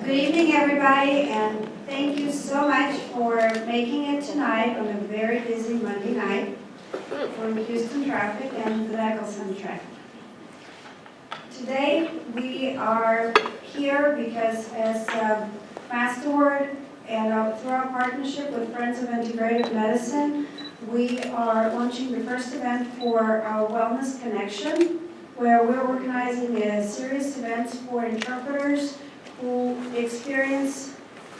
Good evening, everybody, and thank you so much for making it tonight on a very busy Monday night from Houston traffic and the Nicholson traffic. Today, we are here because as MasterWord and through our partnership with Friends of Integrative Medicine, we are launching the first event for our Wellness Connection, where we're organizing a series of events for interpreters who will experience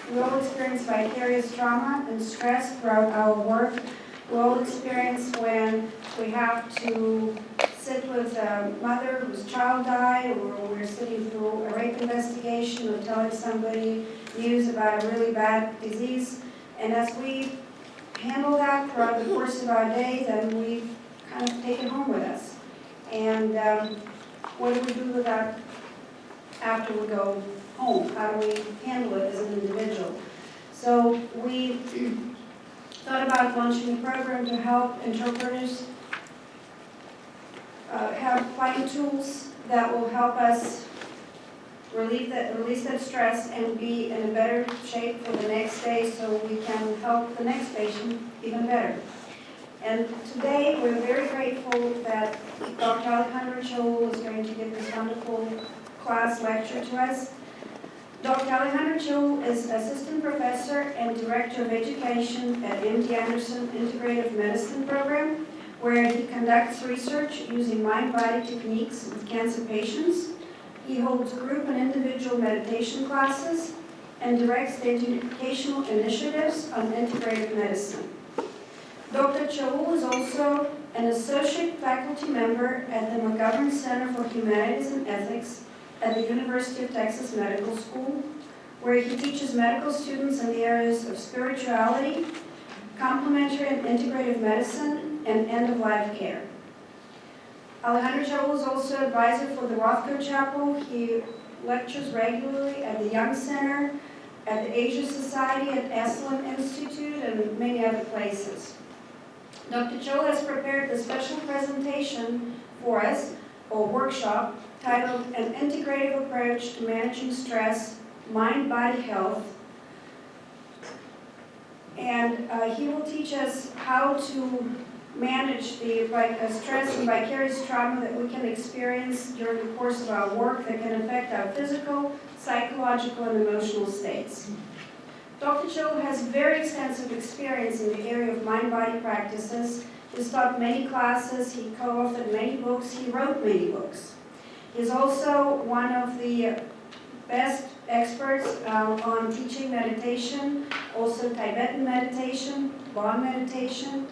vicarious trauma and stress throughout our work. We'll experience when we have to sit with a mother whose child died, or we're sitting through a rape investigation, or telling somebody news about a really bad disease. And as we handle that throughout the course of our day, then we kind of take it home with us. And what do we do with that after we go home? How do we handle it as an individual? So we thought about launching a program to help interpreters have finding tools that will help us release that stress and be in a better shape for the next day so we can help the next patient even better. And today we're very grateful that Dr. Alejandro Chaoul is going to give this wonderful class lecture to us. Dr. Alejandro Chaoul is Assistant Professor and Director of Education at MD Anderson Integrative Medicine Program, where he conducts research using mind-body techniques with cancer patients. He holds group and individual meditation classes and directs the educational initiatives on integrative medicine. Dr. Chaoul is also an associate faculty member at the McGovern Center for Humanities and Ethics at the University of Texas Medical School, where he teaches medical students in the areas of spirituality, complementary and integrative medicine, and end-of-life care. Alejandro Chaoul is also advisor for the Rothko Chapel. He lectures regularly at the Young Center, at the Asia Society, at Esalen Institute, and many other places. Dr. Chaoul has prepared a special presentation for us, or workshop, titled An Integrative Approach to Managing Stress, Mind-Body Health. And he will teach us how to manage the stress and vicarious trauma that we can experience during the course of our work that can affect our physical, psychological, and emotional states. Dr. Chaoul has very extensive experience in the area of mind-body practices. He's taught many classes, he co-authored many books, he wrote many books. He's also one of the best experts on teaching meditation, also Tibetan meditation, Bon meditation.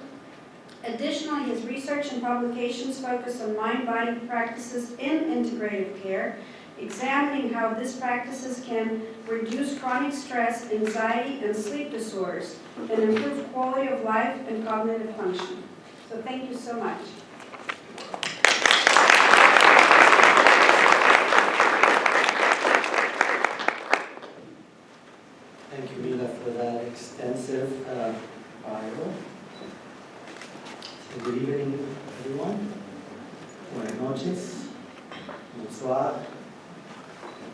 Additionally, his research and publications focus on mind-body practices in integrative care, examining how these practices can reduce chronic stress, anxiety, and sleep disorders, and improve quality of life and cognitive function. So thank you so much. Thank you, Mila, for that extensive bio. Good evening, everyone. Buenas noches. Bonsoir.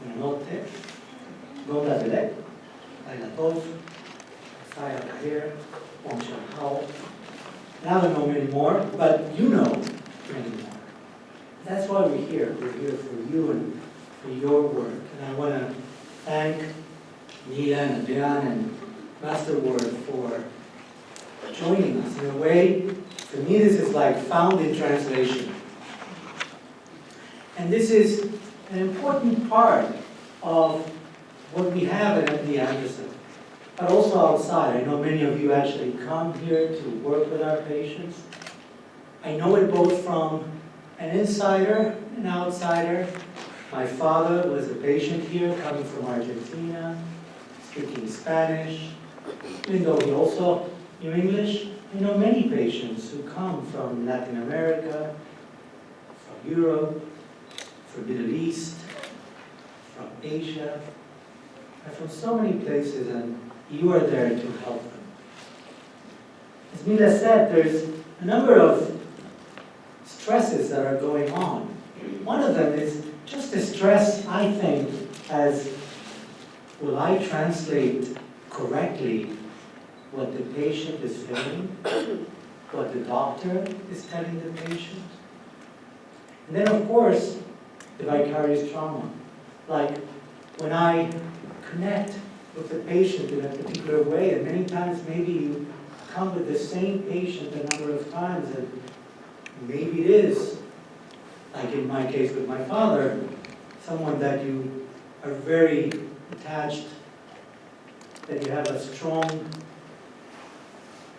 Buenas noches. Gonda Delek. Laila Tov. Saya Kahir. Bonjour. Now I don't know many more, but you know many more. That's why we're here. We're here for you and for your work. And I want to thank Mila and Adrian and MasterWord for joining us. In a way, for me, this is like found in translation. And this is an important part of what we have at MD Anderson, but also outside. I know many of you actually come here to work with our patients. I know it both from an insider and outsider. My father was a patient here, coming from Argentina, speaking Spanish, even though he also knew English. I know many patients who come from Latin America, from Europe, from Middle East, from Asia, and from so many places, and you are there to help them. As Mila said, there's a number of stresses that are going on. One of them is just the stress, I think, as will I translate correctly what the patient is feeling, what the doctor is telling the patient? And then, of course, the vicarious trauma. Like when I connect with the patient in a particular way, and many times maybe you come with the same patient a number of times, and maybe it is, like in my case with my father, someone that you are very attached, that you have a strong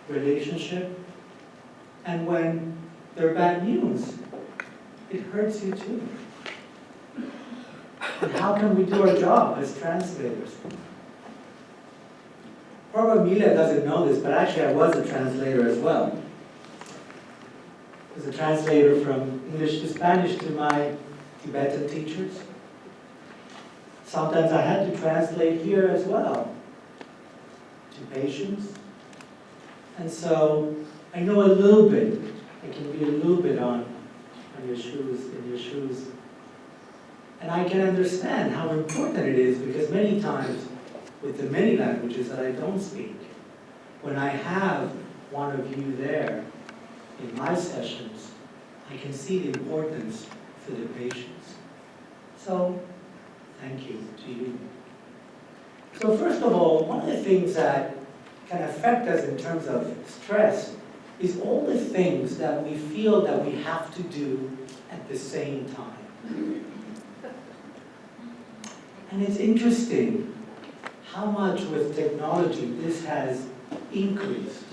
relationship, and when they're bad news, it hurts you too. And how can we do our job as translators? Probably Mila doesn't know this, but actually I was a translator as well. I was a translator from English to Spanish to my Tibetan teachers. Sometimes I had to translate here as well to patients. And so I know a little bit, I can be a little bit on your shoes, in your shoes. And I can understand how important it is, because many times with the many languages that I don't speak, when I have one of you there in my sessions, I can see the importance for the patients. So, thank you to you. So first of all, one of the things that can affect us in terms of stress is all the things that we feel that we have to do at the same time. And it's interesting how much with technology this has increased.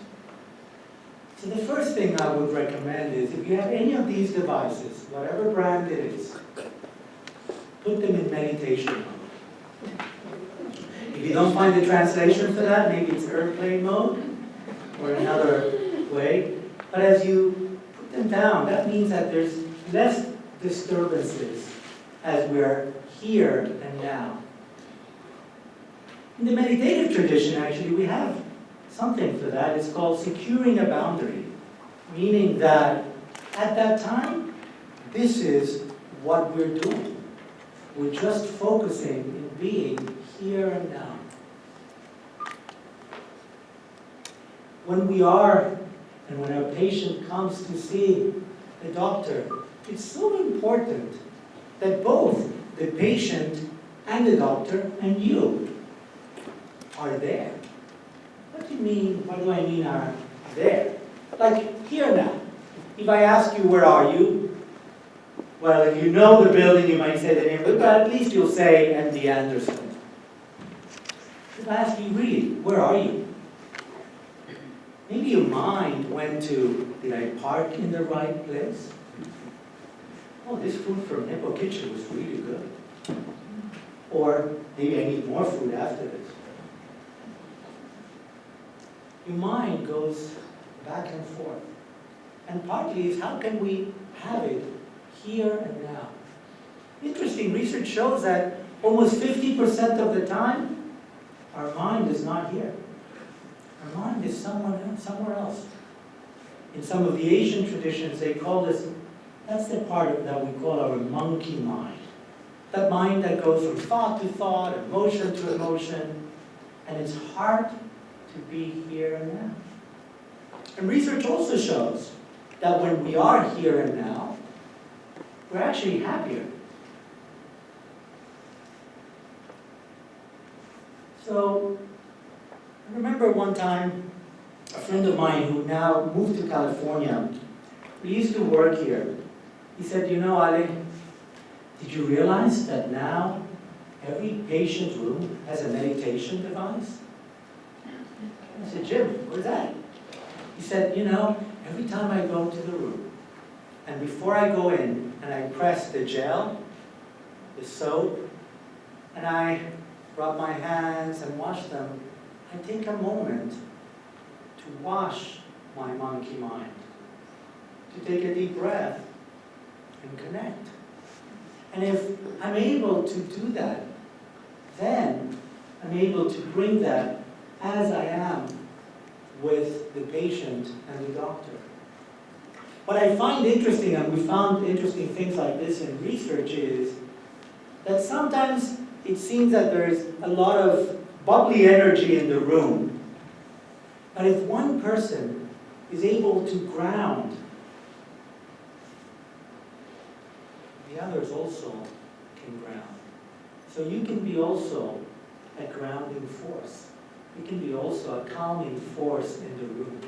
So the first thing I would recommend is, if you have any of these devices, whatever brand it is, put them in meditation mode. If you don't find the translation for that, maybe it's airplane mode or another way. But as you put them down, that means that there's less disturbances as we're here and now. In the meditative tradition, actually, we have something for that. It's called securing a boundary, meaning that at that time, this is what we're doing. We're just focusing in being here and now. When we are, and when our patient comes to see the doctor, it's so important that both the patient and the doctor and you are there. What do you mean, what do I mean are there? Like here now. If I ask you, where are you? Well, if you know the building, you might say the name, but at least you'll say MD Anderson. If I ask you, really, where are you? Maybe your mind went to, did I park in the right place? Oh, this food from Hippo Kitchen was really good. Or maybe I need more food after this. Your mind goes back and forth. And partly is, how can we have it here and now? Interesting research shows that almost 50% of the time, our mind is not here. Our mind is somewhere else. In some of the Asian traditions, they call this, that's the part that we call our monkey mind. That mind that goes from thought to thought, emotion to emotion, and it's hard to be here and now. And research also shows that when we are here and now, we're actually happier. So, I remember one time, a friend of mine who now moved to California, we used to work here. He said, you know, Ale, did you realize that now every patient's room has a meditation device? I said, Jim, what's that? He said, you know, every time I go into the room, and before I go in, and I press the gel, the soap, and I rub my hands and wash them, I take a moment to wash my monkey mind, to take a deep breath and connect. And if I'm able to do that, then I'm able to bring that as I am with the patient and the doctor. What I find interesting, and we found interesting things like this in research, is that sometimes it seems that there's a lot of bubbly energy in the room. But if one person is able to ground, the others also can ground. So you can be also a grounding force. You can be also a calming force in the room.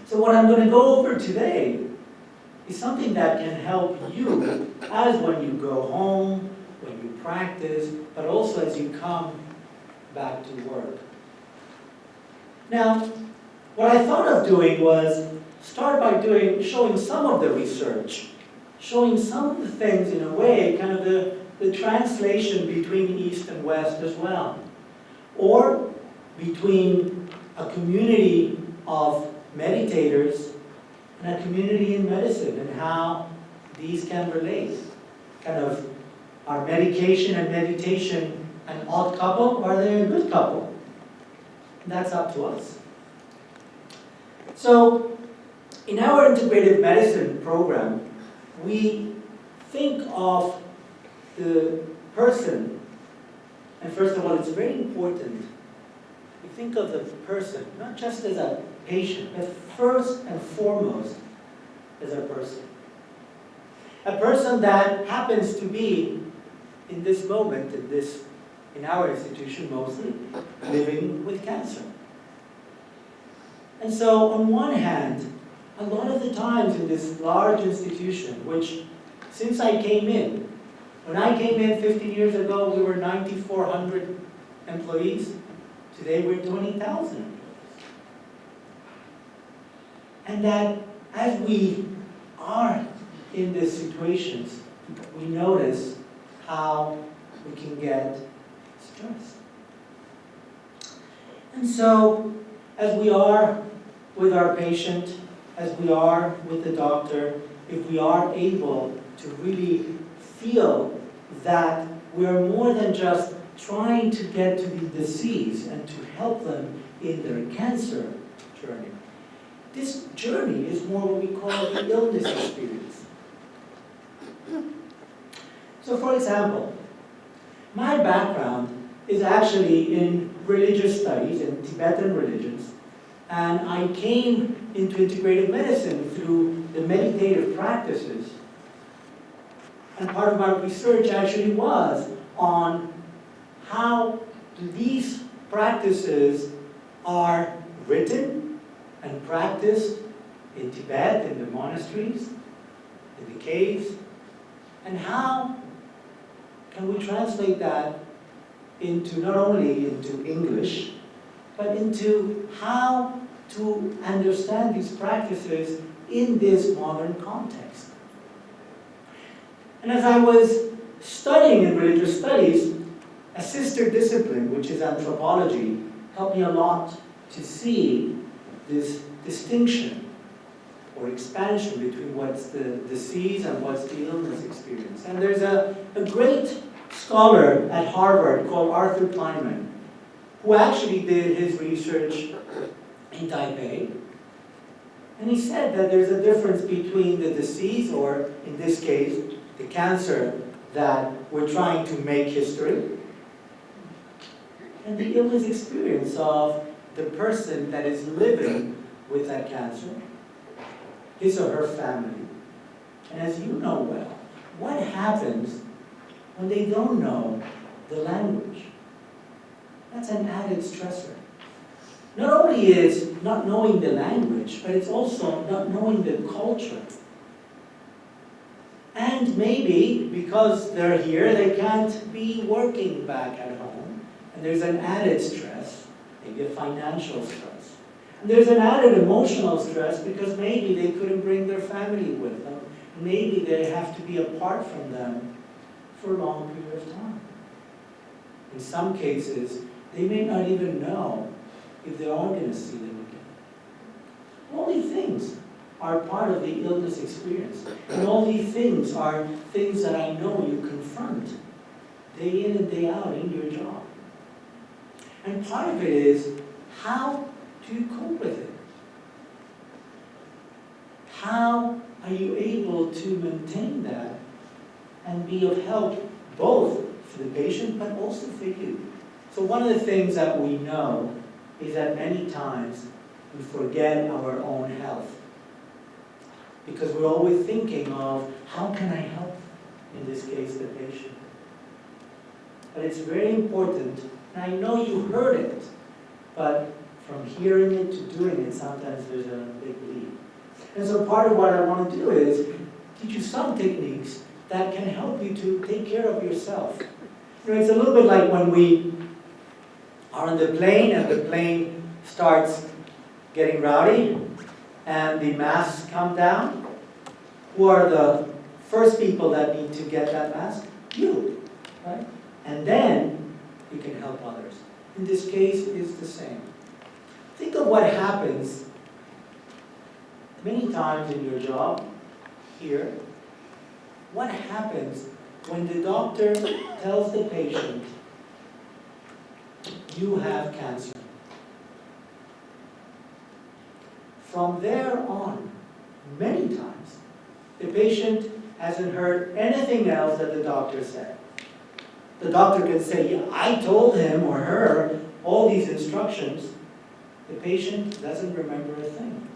So what I'm going to go over today is something that can help you as when you go home, when you practice, but also as you come back to work. Now, what I thought of doing was start by showing some of the research, showing some of the things in a way, kind of the translation between East and West as well, or between a community of meditators and a community in medicine, and how these can relate. Kind of, are medication and meditation an odd couple, or are they a good couple? That's up to us. So, in our integrative medicine program, we think of the person, and first of all, it's very important, we think of the person, not just as a patient, but first and foremost as a person. A person that happens to be, in this moment, in our institution mostly, living with cancer. And so, on one hand, a lot of the times in this large institution, which since I came in, when I came in 15 years ago, we were 9,400 employees. Today we're 20,000 employees. And that as we are in these situations, we notice how we can get stressed. And so, as we are with our patient, as we are with the doctor, if we are able to really feel that we are more than just trying to get to the disease and to help them in their cancer journey. This journey is more what we call the illness experience. So for example, my background is actually in religious studies, in Tibetan religions, and I came into integrative medicine through the meditative practices. And part of my research actually was on how these practices are written and practiced in Tibet, in the monasteries, in the caves, and how can we translate that into not only into English, but into how to understand these practices in this modern context. And as I was studying in religious studies, a sister discipline, which is anthropology, helped me a lot to see this distinction or expansion between what's the disease and what's the illness experience. And there's a great scholar at Harvard called Arthur Kleinman, who actually did his research in Taipei. And he said that there's a difference between the disease, or in this case, the cancer that we're trying to make history, and the illness experience of the person that is living with that cancer, his or her family. And as you know well, what happens when they don't know the language? That's an added stressor. Not only is not knowing the language, but it's also not knowing the culture. And maybe, because they're here, they can't be working back at home. And there's an added stress, maybe a financial stress. And there's an added emotional stress because maybe they couldn't bring their family with them. Maybe they have to be apart from them for a long period of time. In some cases, they may not even know if they are going to see them again. All these things are part of the illness experience. And all these things are things that I know you confront day in and day out in your job. And part of it is, how do you cope with it? How are you able to maintain that and be of help both to the patient, but also for you. So one of the things that we know is that many times we forget our own health. Because we're always thinking of, how can I help, in this case, the patient? But it's very important, and I know you heard it, but from hearing it to doing it, sometimes there's a big leap. And so part of what I want to do is teach you some techniques that can help you to take care of yourself. You know, it's a little bit like when we are on the plane and the plane starts getting rowdy and the masks come down. Who are the first people that need to get that mask? You, right? And then you can help others. In this case, it's the same. Think of what happens many times in your job here. What happens when the doctor tells the patient, you have cancer? From there on, many times, the patient hasn't heard anything else that the doctor said. The doctor can say, yeah, I told him or her all these instructions. The patient doesn't remember a thing.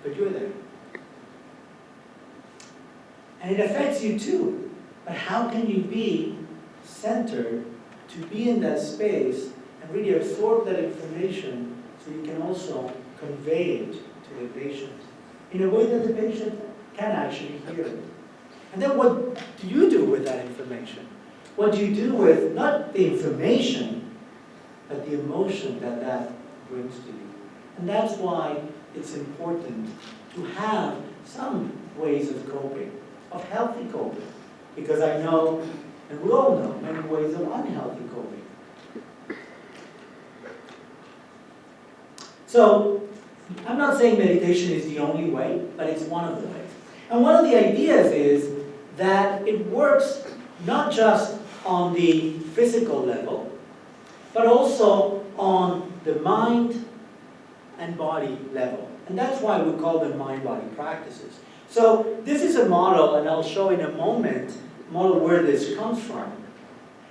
But you're there. And it affects you too. But how can you be centered to be in that space and really absorb that information so you can also convey it to the patient in a way that the patient can actually hear it? And then what do you do with that information? What do you do with not the information, but the emotion that that brings to you? And that's why it's important to have some ways of coping, of healthy coping. Because I know, and we all know, many ways of unhealthy coping. So, I'm not saying meditation is the only way, but it's one of the ways. And one of the ideas is that it works not just on the physical level, but also on the mind and body level. And that's why we call them mind-body practices. So this is a model, and I'll show in a moment, where this comes from.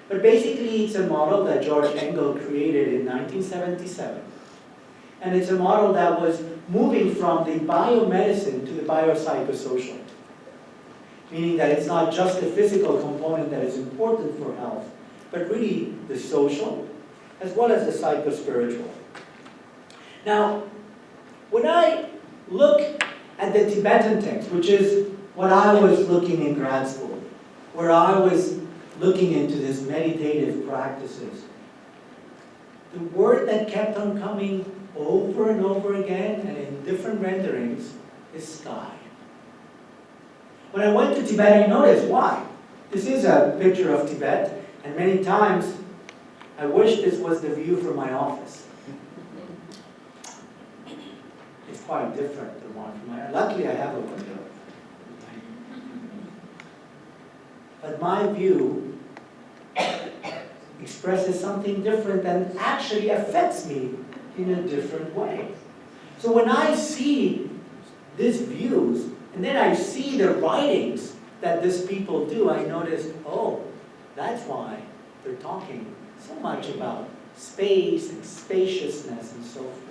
But basically it's a model that George Engel created in 1977. And it's a model that was moving from the biomedicine to the biopsychosocial. Meaning that it's not just the physical component that is important for health, but really the social, as well as the psychospiritual. Now, when I look at the Tibetan text, which is what I was looking in grad school, where I was looking into these meditative practices, the word that kept on coming over and over again and in different renderings is sky. When I went to Tibet, I noticed why. This is a picture of Tibet, and many times I wish this was the view from my office. It's quite different than one from my. Luckily, I have a window. But my view expresses something different and actually affects me in a different way. So when I see these views, and then I see the writings that these people do, I notice, oh, that's why they're talking so much about space and spaciousness and so forth.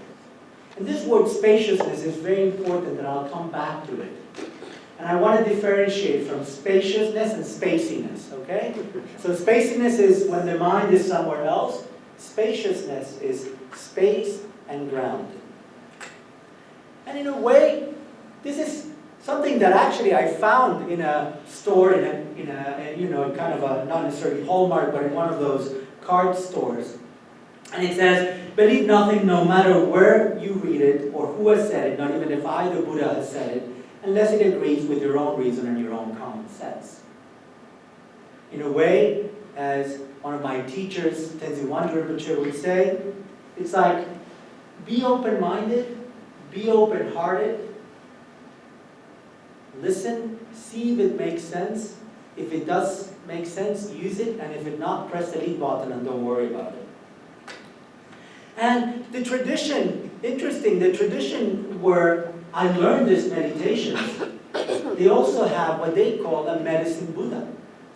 And this word spaciousness is very important, and I'll come back to it. And I want to differentiate from spaciousness and spaciness, okay? So spaciness is when the mind is somewhere else. Spaciousness is space and grounded. And in a way, this is something that actually I found in a store, in a kind of a, not necessarily Hallmark, but in one of those card stores. And it says, believe nothing no matter where you read it or who has said it, not even if I, the Buddha, has said it, unless it agrees with your own reason and your own common sense. In a way, as one of my teachers, Tenzin Wangyal Rinpoche, would say, it's like, be open-minded, be open-hearted, listen, see if it makes sense. If it does make sense, use it, and if it not, press the delete button and don't worry about it. And the tradition, interesting, the tradition where I learned this meditation, they also have what they call a medicine Buddha.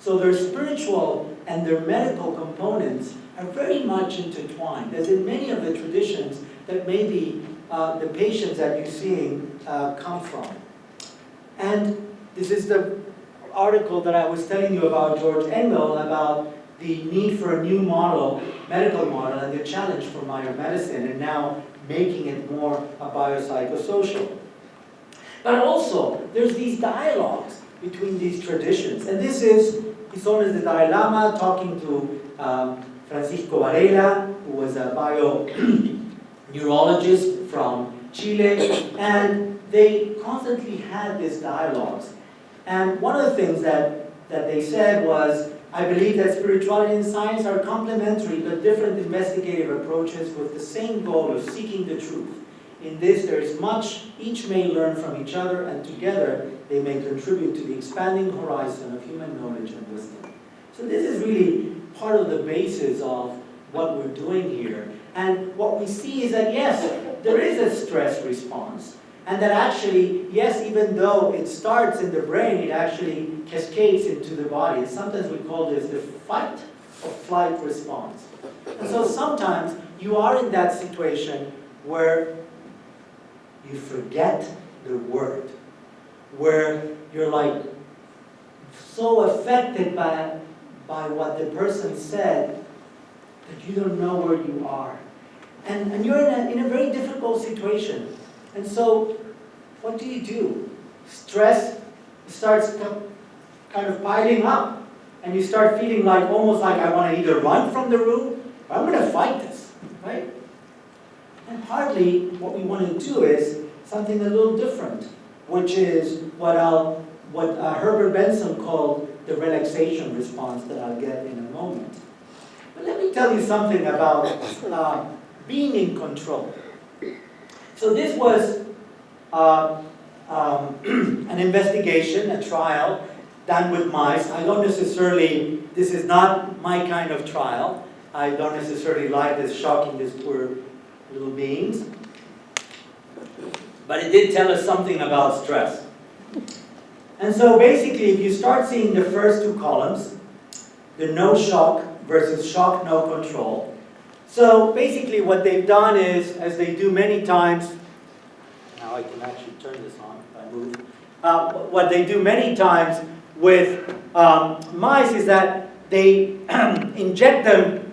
So their spiritual and their medical components are very much intertwined, as in many of the traditions that maybe the patients that you're seeing come from. And this is the article that I was telling you about, George Engel, about the need for a new model, medical model, and the challenge for modern medicine, and now making it more a biopsychosocial. But also, there's these dialogues between these traditions, and this is known as the Dalai Lama talking to Francisco Varela, who was a bio-neurologist from Chile, and they constantly had these dialogues. And one of the things that they said was, I believe that spirituality and science are complementary but different investigative approaches with the same goal of seeking the truth. In this, there is much each may learn from each other, and together they may contribute to the expanding horizon of human knowledge and wisdom. So this is really part of the basis of what we're doing here. And what we see is that, yes, there is a stress response. And that actually, yes, even though it starts in the brain, it actually cascades into the body. And sometimes we call this the fight or flight response. And so sometimes you are in that situation where you forget the word, where you're like so affected by what the person said that you don't know where you are. And you're in a very difficult situation. And so, what do? Stress starts kind of piling up, and you start feeling like, almost like I want to either run from the room, or I'm going to fight this, right? And partly, what we want to do is something a little different, which is what Herbert Benson called the relaxation response that I'll get in a moment. But let me tell you something about being in control. So this was an investigation, a trial done with mice. This is not my kind of trial. I don't necessarily like this shocking these poor little beings. But it did tell us something about stress. And so basically, if you start seeing the first two columns, the no shock versus shock no control. So basically what they've done is, as they do many times, now I can actually turn this on if I move. What they do many times with mice is that they inject them,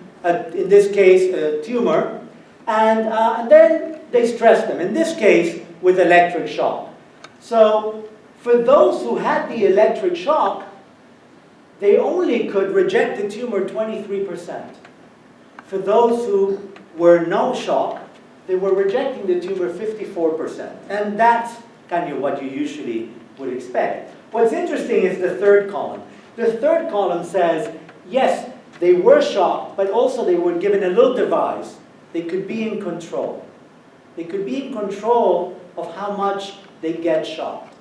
in this case, a tumor, and then they stress them, in this case, with electric shock. So for those who had the electric shock, they only could reject the tumor 23%. For those who were no shock, they were rejecting the tumor 54%. And that's kind of what you usually would expect. What's interesting is the third column. The third column says, yes, they were shocked, but also they were given a little device. They could be in control. They could be in control of how much they get shocked.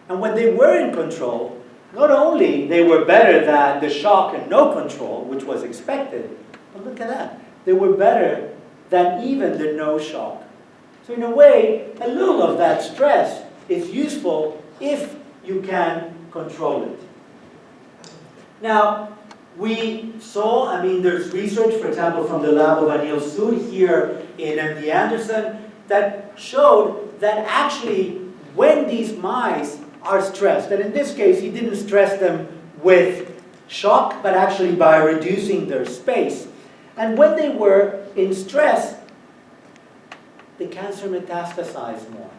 And when they were in control, not only they were better than the shock and no control, which was expected, but look at that. They were better than even the no shock. So in a way, a little of that stress is useful if you can control it. Now, we saw, there's research, for example, from the lab of Anil Sood here in MD Anderson that showed that actually when these mice are stressed, and in this case he didn't stress them with shock, but actually by reducing their space. And when they were in stress, the cancer metastasized more.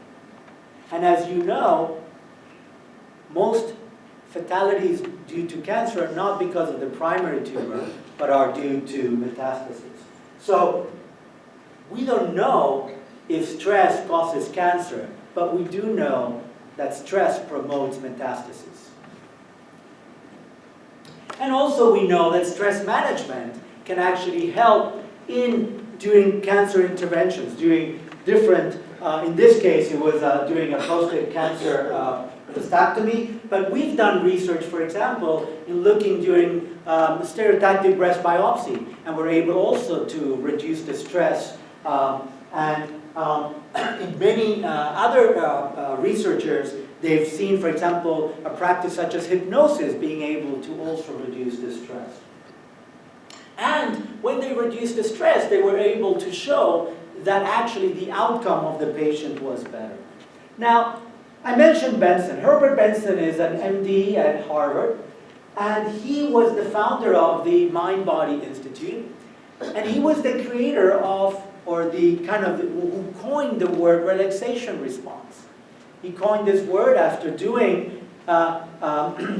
And as you know, most fatalities due to cancer are not because of the primary tumor, but are due to metastasis. So we don't know if stress causes cancer, but we do know that stress promotes metastasis. And also we know that stress management can actually help during cancer interventions, during different, in this case it was during a prostate cancer prostatectomy, but we've done research, for example, in looking during stereotactic breast biopsy, and we're able also to reduce the stress. And many other researchers they've seen, for example, a practice such as hypnosis being able to also reduce the stress. And when they reduced the stress, they were able to show that actually the outcome of the patient was better. Now, I mentioned Benson. Herbert Benson is an MD at Harvard, and he was the founder of the Mind-Body Institute, and he was the creator of, or the kind of, who coined the word relaxation response. He coined this word after doing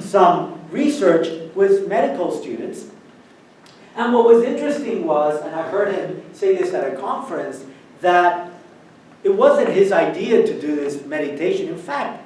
some research with medical students. And what was interesting was, and I heard him say this at a conference, that it wasn't his idea to do this meditation. In fact,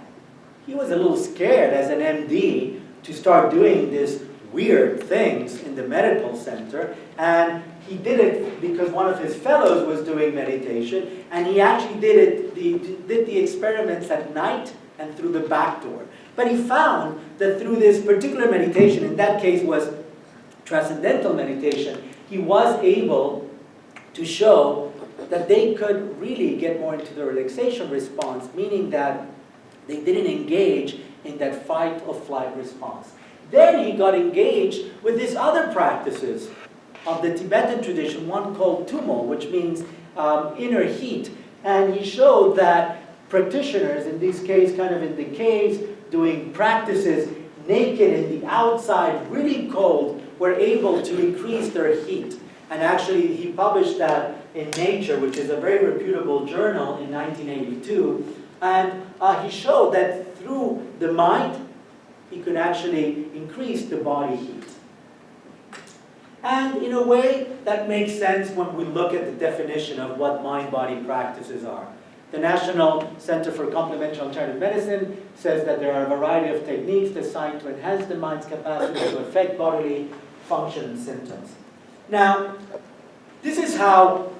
he was a little scared as an MD to start doing these weird things in the medical center. And he did it because one of his fellows was doing meditation, and he actually did the experiments at night and through the back door. But he found that through this particular meditation, in that case was transcendental meditation, he was able to show that they could really get more into the relaxation response, meaning that they didn't engage in that fight or flight response. Then he got engaged with these other practices of the Tibetan tradition, one called Tumo, which means inner heat. And he showed that practitioners, in this case kind of in the caves, doing practices naked in the outside, really cold, were able to increase their heat. And actually he published that in Nature, which is a very reputable journal, in 1982. And he showed that through the mind, he could actually increase the body heat. And in a way, that makes sense when we look at the definition of what mind-body practices are. The National Center for Complementary Alternative Medicine says that there are a variety of techniques designed to enhance the mind's capacity to affect bodily function and symptoms. Now, this is how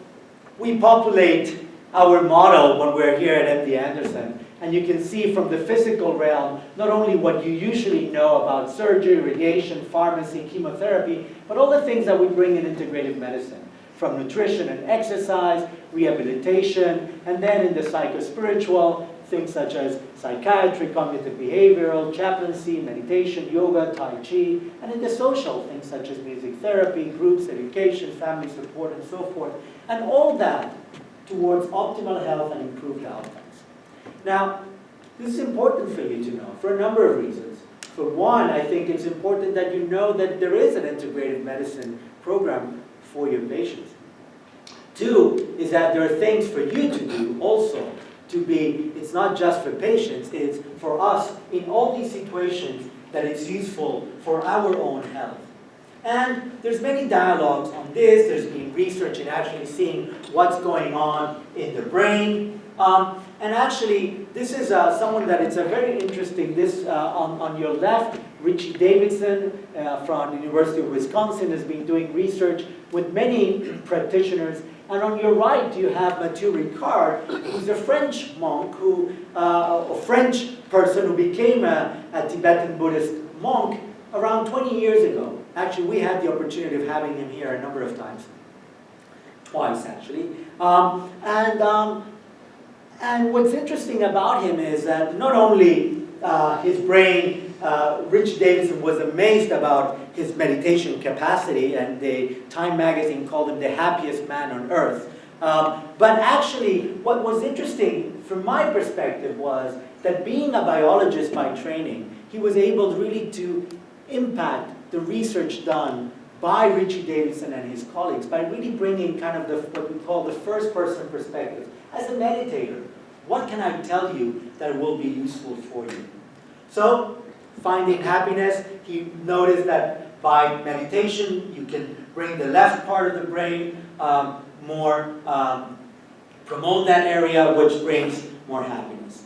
we populate our model when we're here at MD Anderson. And you can see from the physical realm, not only what you usually know about surgery, radiation, pharmacy, chemotherapy, but all the things that we bring in integrative medicine, from nutrition and exercise, rehabilitation, and then in the psychospiritual, things such as psychiatry, cognitive behavioral, chaplaincy, meditation, yoga, tai chi, and in the social, things such as music therapy, groups, education, family support, and so forth, and all that towards optimal health and improved outcomes. Now, this is important for you to know for a number of reasons. For one, I think it's important that you know that there is an integrative medicine program for your patients. Two, is that there are things for you to do also to be, it's not just for patients, it's for us in all these situations that it's useful for our own health. And there's many dialogues on this. There's been research in actually seeing what's going on in the brain. And actually, this is someone that it's a very interesting, this on your left, Richie Davidson from the University of Wisconsin has been doing research with many practitioners. And on your right, you have Mathieu Ricard, who's a French monk, a French person who became a Tibetan Buddhist monk around 20 years ago. Actually, we had the opportunity of having him here a number of times. Twice, actually. And what's interesting about him is that not only his brain, Rich Davidson was amazed about his meditation capacity, and the Time magazine called him the happiest man on earth. But actually, what was interesting from my perspective was that being a biologist by training, he was able really to impact the research done by Richie Davidson and his colleagues by really bringing kind of what we call the first-person perspective. As a meditator, what can I tell you that will be useful for you? So, finding happiness, he noticed that by meditation, you can bring the left part of the brain more, promote that area, which brings more happiness.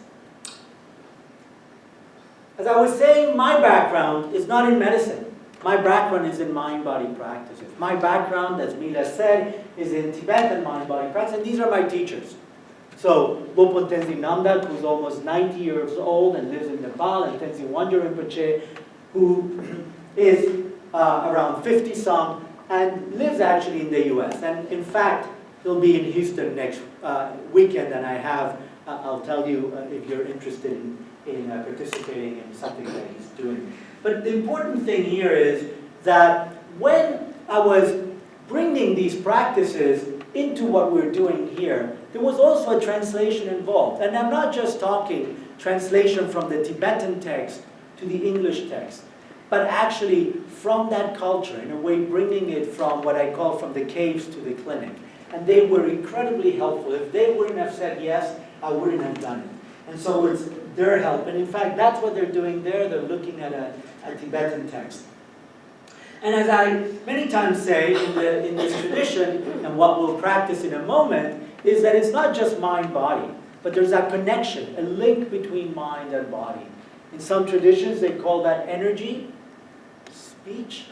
As I was saying, my background is not in medicine. My background is in mind-body practices. My background, as Mila said, is in Tibetan mind-body practice, and these are my teachers. So, Lopon Tenzin Namdak, who's almost 90 years old and lives in Nepal, and Tenzin Wangyal Rinpoche, who is around 50-some, and lives actually in the US. And in fact, he'll be in Houston next weekend, and I'll tell you if you're interested in participating in something that he's doing. But the important thing here is that when I was bringing these practices into what we're doing here, there was also a translation involved. And I'm not just talking translation from the Tibetan text to the English text, but actually from that culture, in a way bringing it from what I call from the caves to the clinic. And they were incredibly helpful. If they wouldn't have said yes, I wouldn't have done it. And so it's their help. And in fact, that's what they're doing there. They're looking at a Tibetan text. And as I many times say in this tradition, and what we'll practice in a moment, is that it's not just mind-body, but there's that connection, a link between mind and body. In some traditions, they call that energy, speech,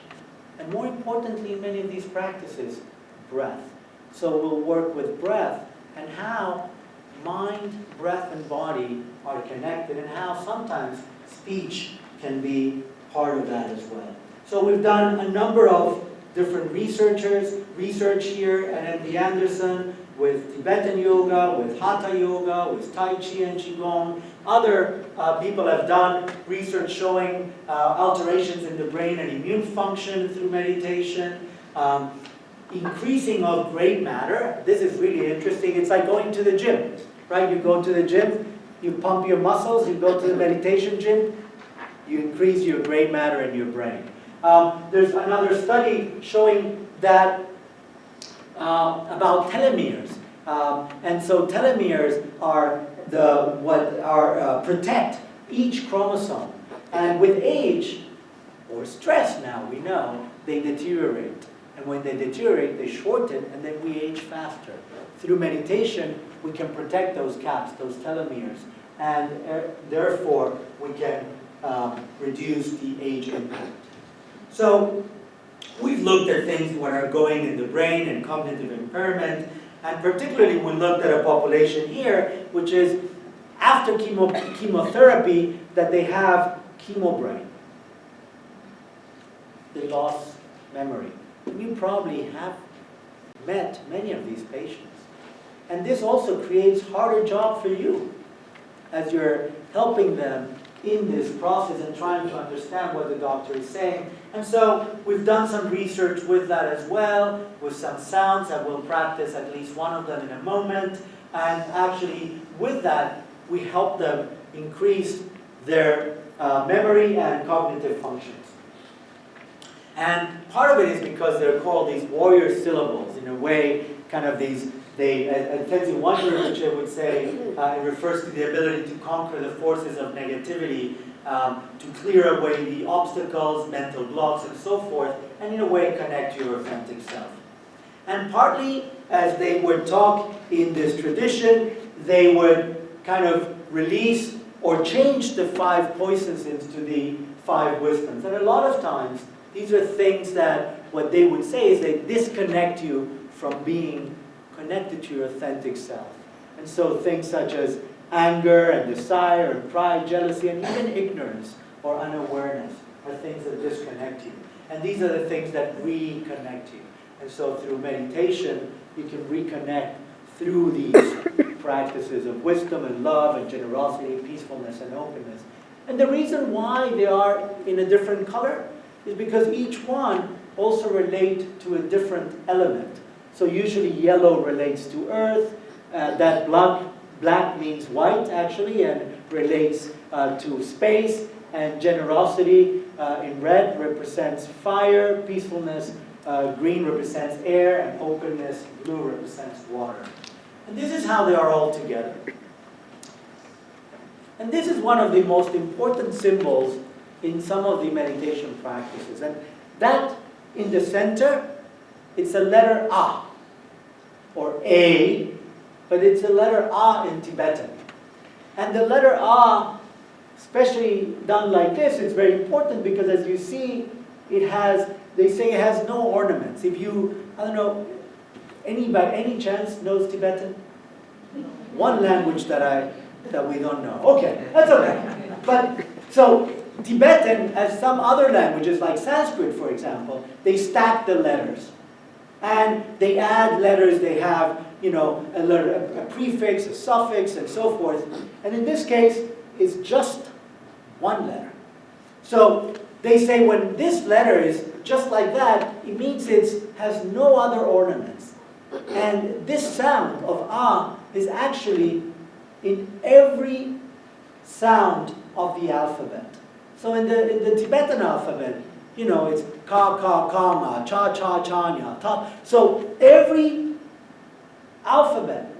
and more importantly in many of these practices, breath. So we'll work with breath and how mind, breath, and body are connected, and how sometimes speech can be part of that as well. So we've done a number of different research here at MD Anderson with Tibetan yoga, with Hatha yoga, with Tai Chi and Qigong. Other people have done research showing alterations in the brain and immune function through meditation. Increasing of gray matter. This is really interesting. It's like going to the gym, right? You go to the gym, you pump your muscles, you go to the meditation gym, you increase your gray matter in your brain. There's another study showing that about telomeres. And so telomeres are protect each chromosome. And with age, or stress now, we know, they deteriorate. And when they deteriorate, they shorten, and then we age faster. Through meditation, we can protect those caps, those telomeres, and therefore we can reduce the age impact. So we've looked at things that are going in the brain and cognitive impairment, and particularly we looked at a population here, which is after chemotherapy, that they have chemobrain. They lost memory. And you probably have met many of these patients. And this also creates harder job for you as you're helping them in this process and trying to understand what the doctor is saying. And so we've done some research with that as well, with some sounds, and we'll practice at least one of them in a moment. And actually with that, we help them increase their memory and cognitive functions. And part of it is because they're called these warrior syllables, in a way, kind of these, as Tenzin Wangyal would say, it refers to the ability to conquer the forces of negativity, to clear away the obstacles, mental blocks, and so forth, and in a way connect to your authentic self. And partly, as they would talk in this tradition, they would kind of release or change the 5 poisons into the 5 wisdoms. And a lot of times, these are things that what they would say is they disconnect you from being connected to your authentic self. And so things such as anger and desire and pride, jealousy, and even ignorance or unawareness are things that disconnect you. And these are the things that reconnect you. And so through meditation, you can reconnect through these practices of wisdom and love and generosity, peacefulness and openness. And the reason why they are in a different color is because each one also relate to a different element. So usually yellow relates to earth, that black means white actually, and relates to space, and generosity in red represents fire, peacefulness, green represents air, and openness, blue represents water. And this is how they are all together. And this is one of the most important symbols in some of the meditation practices. And that in the center, it's a letter A, or A, but it's a letter A in Tibetan. And the letter A, especially done like this, is very important because as you see, it has, they say it has no ornaments. If you, I don't know, anybody, any chance knows Tibetan? One language that we don't know. Okay, that's okay. But, so, Tibetan, as some other languages, like Sanskrit, for example, they stack the letters. And they add letters, they have, you know, a prefix, a suffix, and so forth. And in this case, it's just one letter. So they say when this letter is just like that, it means it has no other ornaments. And this sound of ah is actually in every sound of the alphabet. So in the Tibetan alphabet, you know, it's ka, ka, ka, ma, cha, cha, cha, nya, ta. So every alphabet,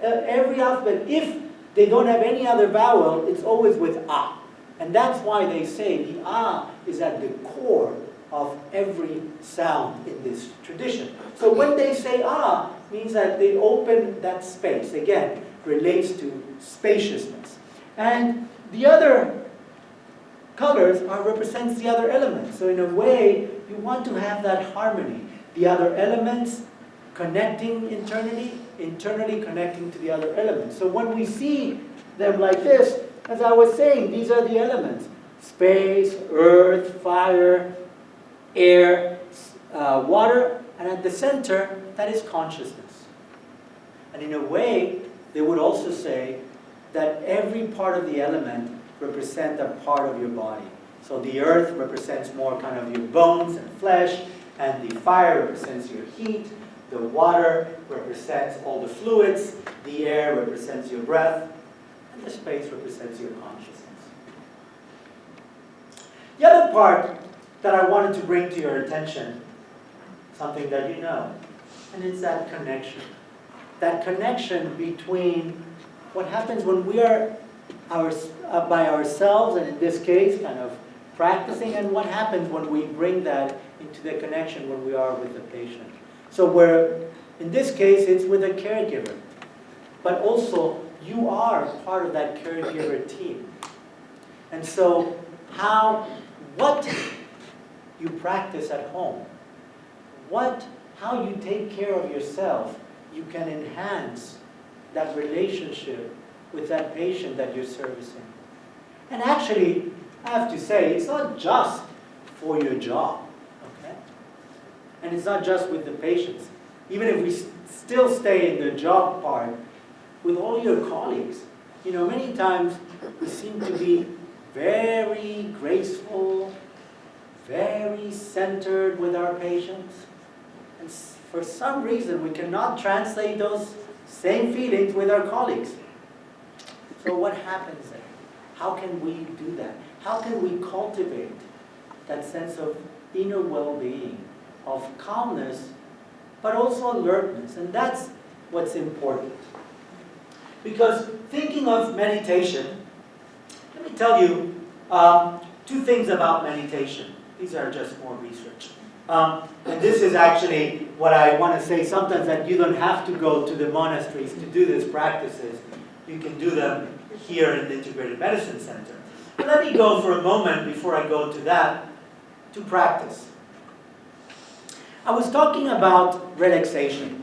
if they don't have any other vowel, it's always with ah. And that's why they say the ah is at the core of every sound in this tradition. So when they say ah, means that they open that space. Again, relates to spaciousness. And the other colors represents the other elements. So in a way, you want to have that harmony. The other elements connecting internally, internally connecting to the other elements. So when we see them like this, as I was saying, these are the elements. Space, earth, fire, air, water, and at the center, that is consciousness. And in a way, they would also say that every part of the element represents a part of your body. So the earth represents more kind of your bones and flesh, and the fire represents your heat, the water represents all the fluids, the air represents your breath, and the space represents your consciousness. The other part that I wanted to bring to your attention, something that you know, and it's that connection. That connection between what happens when we are by ourselves, and in this case, kind of practicing, and what happens when we bring that into the connection when we are with the patient. So in this case, it's with a caregiver. But also, you are part of that caregiver team. And so, what you practice at home, how you take care of yourself, you can enhance that relationship with that patient that you're servicing. And actually, I have to say, it's not just for your job, okay? And it's not just with the patients. Even if we still stay in the job part, with all your colleagues, you know, many times we seem to be very graceful, very centered with our patients. And for some reason, we cannot translate those same feelings with our colleagues. So what happens there? How can we do that? How can we cultivate that sense of inner well-being, of calmness, but also alertness? And that's what's important. Because thinking of meditation, let me tell you two things about meditation. These are just more research. And this is actually what I want to say sometimes, that you don't have to go to the monasteries to do these practices. You can do them here in the Integrative Medicine Center. But let me go for a moment, before I go to that, to practice. I was talking about relaxation.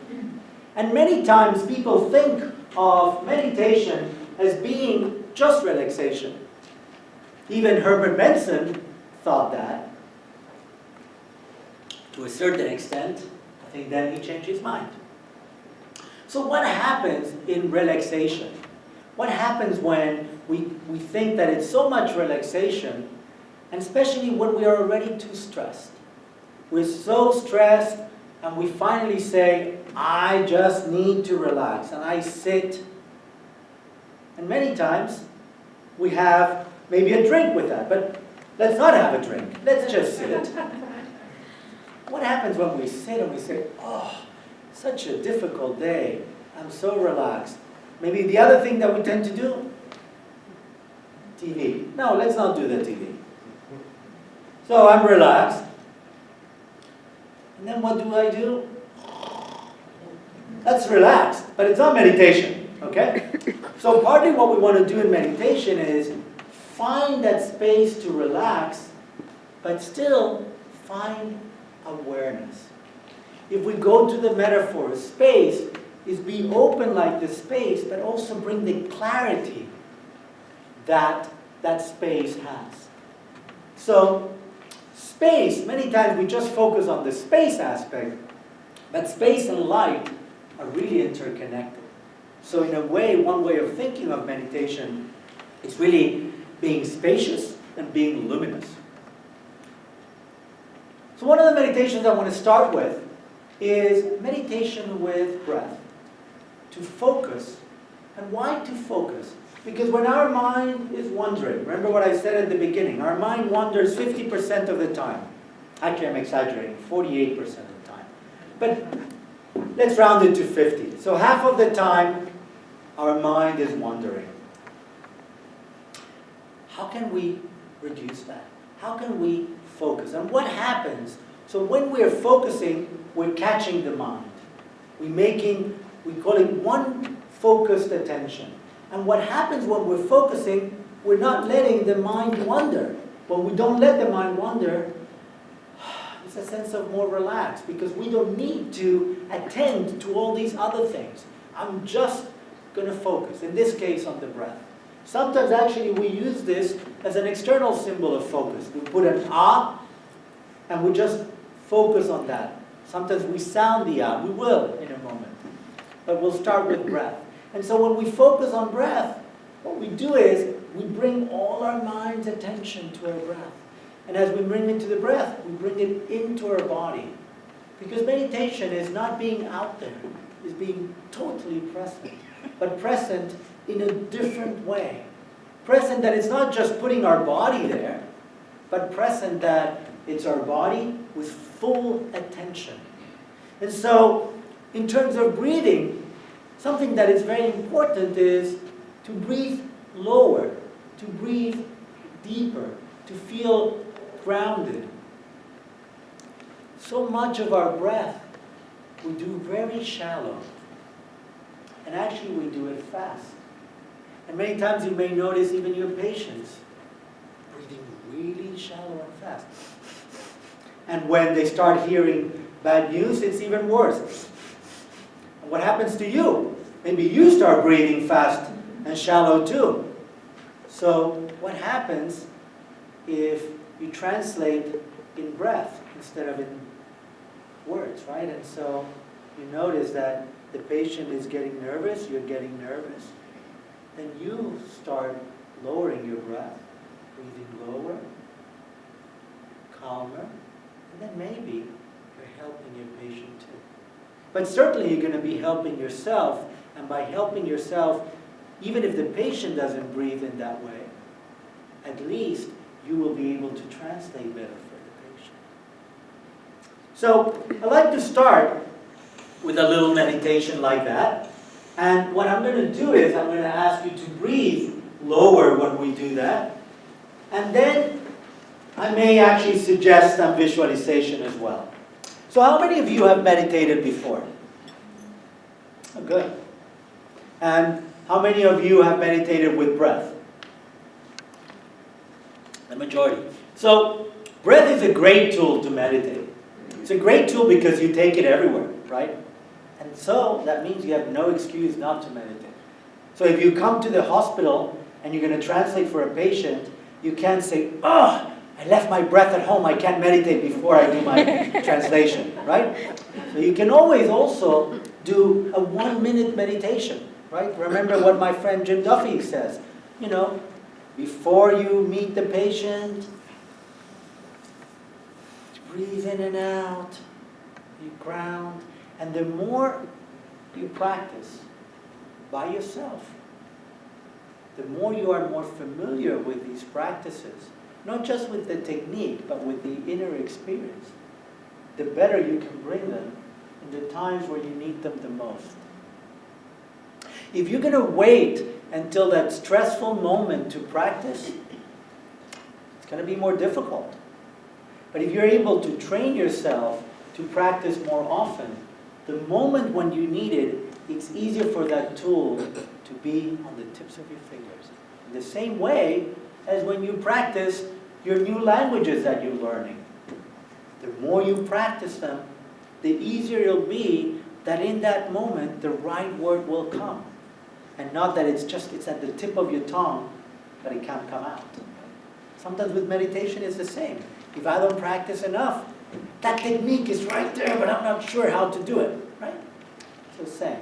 And many times people think of meditation as being just relaxation. Even Herbert Benson thought that. To a certain extent, I think then he changed his mind. So what happens in relaxation? What happens when we think that it's so much relaxation, and especially when we are already too stressed? We're so stressed, and we finally say, I just need to relax, and I sit. And many times, we have maybe a drink with that, but let's not have a drink. Let's just sit. What happens when we sit and we say, oh, such a difficult day, I'm so relaxed. Maybe the other thing that we tend to do, TV. No, let's not do the TV. So I'm relaxed. And then what do? That's relaxed, but it's not meditation, okay? So partly what we want to do in meditation is find that space to relax, but still find awareness. If we go to the metaphor, space is be open like the space, but also bring the clarity that that space has. So space, many times we just focus on the space aspect, but space and light are really interconnected. So in a way, one way of thinking of meditation is really being spacious, and being luminous. So one of the meditations I want to start with is meditation with breath. To focus. And why to focus? Because when our mind is wandering, remember what I said at the beginning, our mind wanders 50% of the time. Actually, I'm exaggerating, 48% of the time. But let's round it to 50. So half of the time, our mind is wandering. How can we reduce that? How can we focus? And what happens? So when we're focusing, we're catching the mind. We call it one focused attention. And what happens when we're focusing, we're not letting the mind wander. When we don't let the mind wander, it's a sense of more relaxed because we don't need to attend to all these other things. I'm just going to focus, in this case on the breath. Sometimes actually we use this as an external symbol of focus. We put an ah and we just focus on that. Sometimes we sound the ah. We will in a moment. But we'll start with breath. And so when we focus on breath, what we do is we bring all our mind's attention to our breath. And as we bring it to the breath, we bring it into our body. Because meditation is not being out there, it's being totally present. But present in a different way. Present that it's not just putting our body there, but present that it's our body with full attention. And so, in terms of breathing, something that is very important is to breathe lower, to breathe deeper, to feel grounded. So much of our breath we do very shallow. And actually we do it fast. And many times you may notice even your patients breathing really shallow and fast. And when they start hearing bad news, it's even worse. And what happens to you? Maybe you start breathing fast and shallow too. So what happens if you translate in breath instead of in words, right? And so you notice that the patient is getting nervous, you're getting nervous, then you start lowering your breath, breathing lower, calmer, and then maybe you're helping your patient too. But certainly you're going to be helping yourself, and by helping yourself, even if the patient doesn't breathe in that way, at least you will be able to translate better for the patient. So I'd like to start with a little meditation like that. And what I'm going to do is I'm going to ask you to breathe lower when we do that. And then I may actually suggest some visualization as well. So how many of you have meditated before? Oh, good. And how many of you have meditated with breath? The majority. So breath is a great tool to meditate. It's a great tool because you take it everywhere, right? And so that means you have no excuse not to meditate. So if you come to the hospital and you're going to translate for a patient, you can't say, oh, I left my breath at home, I can't meditate before I do my translation, right? So you can always also do a 1-minute meditation, right? Remember what my friend Jim Duffy says, you know, before you meet the patient, breathe in and out, you ground. And the more you practice by yourself, the more you are more familiar with these practices, not just with the technique, but with the inner experience, the better you can bring them in the times where you need them the most. If you're going to wait until that stressful moment to practice, it's going to be more difficult. But if you're able to train yourself to practice more often, the moment when you need it, it's easier for that tool to be on the tips of your fingers. In the same way as when you practice your new languages that you're learning. The more you practice them, the easier it'll be that in that moment the right word will come. And not that it's at the tip of your tongue, but it can't come out. Sometimes with meditation it's the same. If I don't practice enough, that technique is right there, but I'm not sure how to do it, right? So same.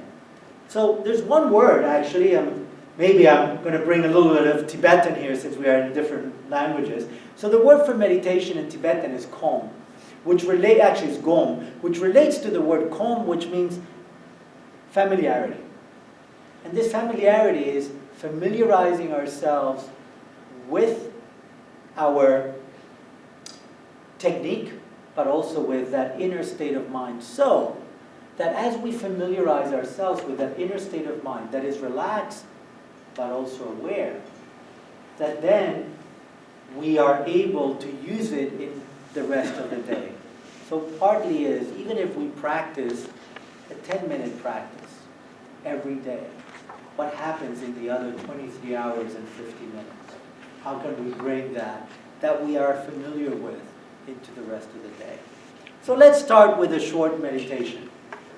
So there's one word, actually, I'm maybe I'm going to bring a little bit of Tibetan here since we are in different languages. So the word for meditation in Tibetan is Kom, actually is Gom, which relates to the word Kom, which means familiarity. And this familiarity is familiarizing ourselves with our technique, but also with that inner state of mind. So that as we familiarize ourselves with that inner state of mind that is relaxed, but also aware, that then we are able to use it in the rest of the day. So partly is, even if we practice a 10-minute practice every day, what happens in the other 23 hours and 50 minutes? How can we bring that we are familiar with into the rest of the day? So let's start with a short meditation.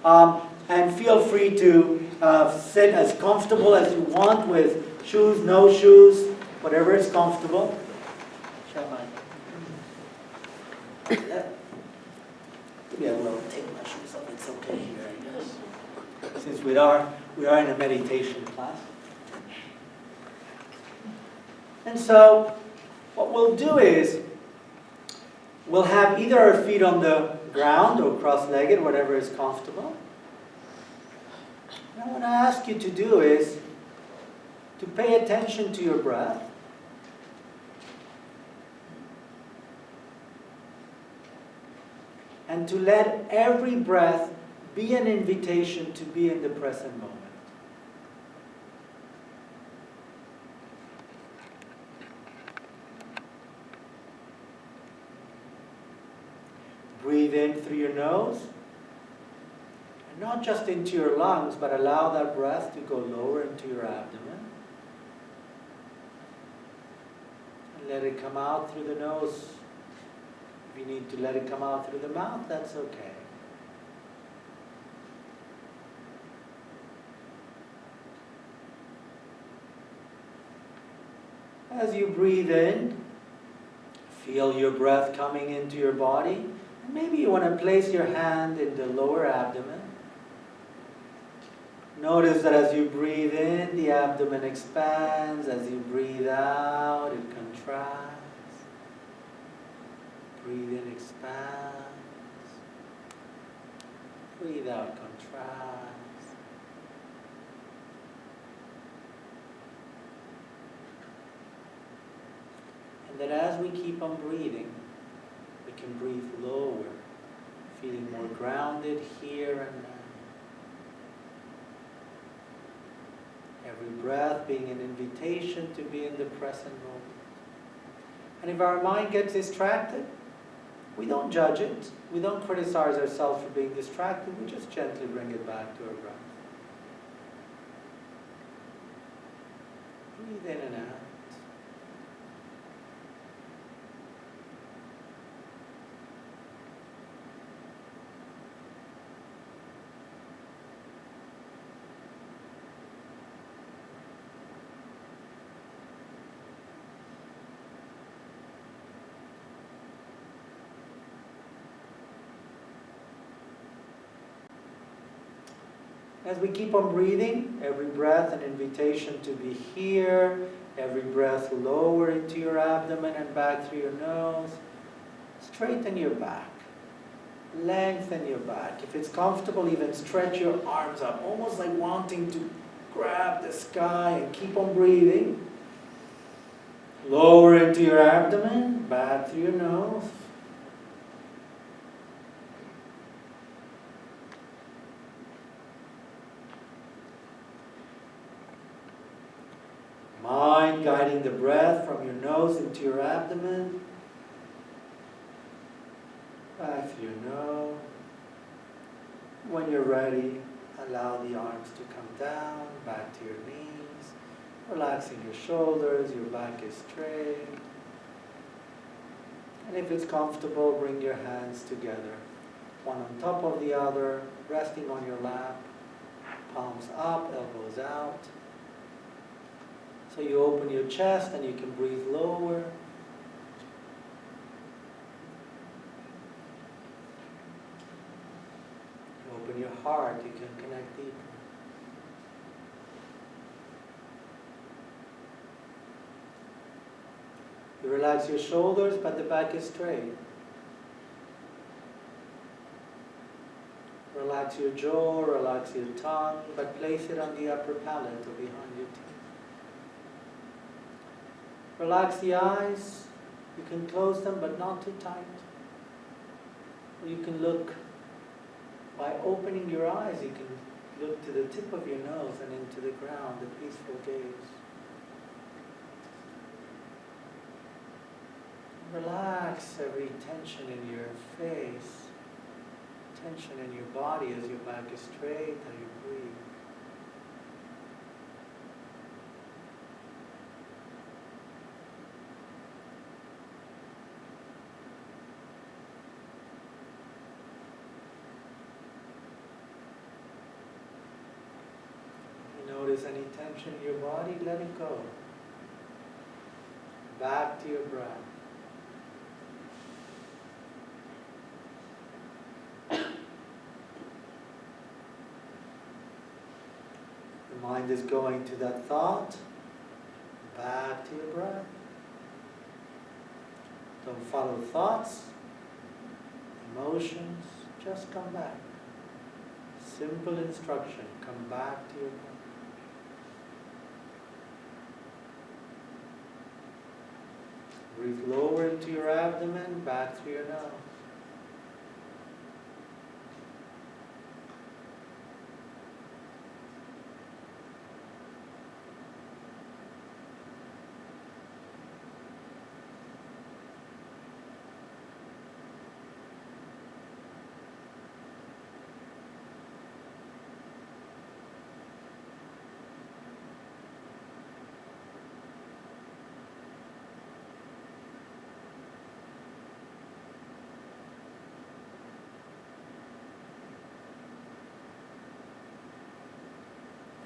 And feel free to sit as comfortable as you want with shoes, no shoes, whatever is comfortable. Maybe I will take my shoes off. It's okay here, I guess. Since we are in a meditation class. And so what we'll do is we'll have either our feet on the ground or cross-legged, whatever is comfortable. And what I ask you to do is to pay attention to your breath. And to let every breath be an invitation to be in the present moment. Breathe in through your nose. And not just into your lungs, but allow that breath to go lower into your abdomen. And let it come out through the nose. If you need to let it come out through the mouth, that's okay. As you breathe in, feel your breath coming into your body. And maybe you want to place your hand in the lower abdomen. Notice that as you breathe in, the abdomen expands. As you breathe out, it contracts. Breathe in, expands. Breathe out, contracts. And then as we keep on breathing, we can breathe lower, feeling more grounded here and now. Every breath being an invitation to be in the present moment. And if our mind gets distracted, we don't judge it. We don't criticize ourselves for being distracted. We just gently bring it back to our breath. Breathe in and out. As we keep on breathing, every breath an invitation to be here, every breath lower into your abdomen and back through your nose. Straighten your back, lengthen your back. If it's comfortable, even stretch your arms up, almost like wanting to grab the sky, and keep on breathing. Lower into your abdomen, back through your nose. Mind guiding the breath from your nose into your abdomen. Back through your nose. When you're ready, allow the arms to come down, back to your knees. Relaxing your shoulders, your back is straight. And if it's comfortable, bring your hands together. One on top of the other, resting on your lap. Palms up, elbows out. So you open your chest and you can breathe lower. You open your heart, you can connect deeper. You relax your shoulders, but the back is straight. Relax your jaw, relax your tongue, but place it on the upper palate or behind your teeth. Relax the eyes. You can close them, but not too tight. Or you can look, by opening your eyes, you can look to the tip of your nose and into the ground, the peaceful gaze. Relax every tension in your face, tension in your body as your back is straight, as you breathe. You notice any tension in your body, let it go. Back to your breath. The mind is going to that thought, back to your breath. Don't follow thoughts, emotions, just come back. Simple instruction, come back to your breath. Breathe lower into your abdomen, back through your nose.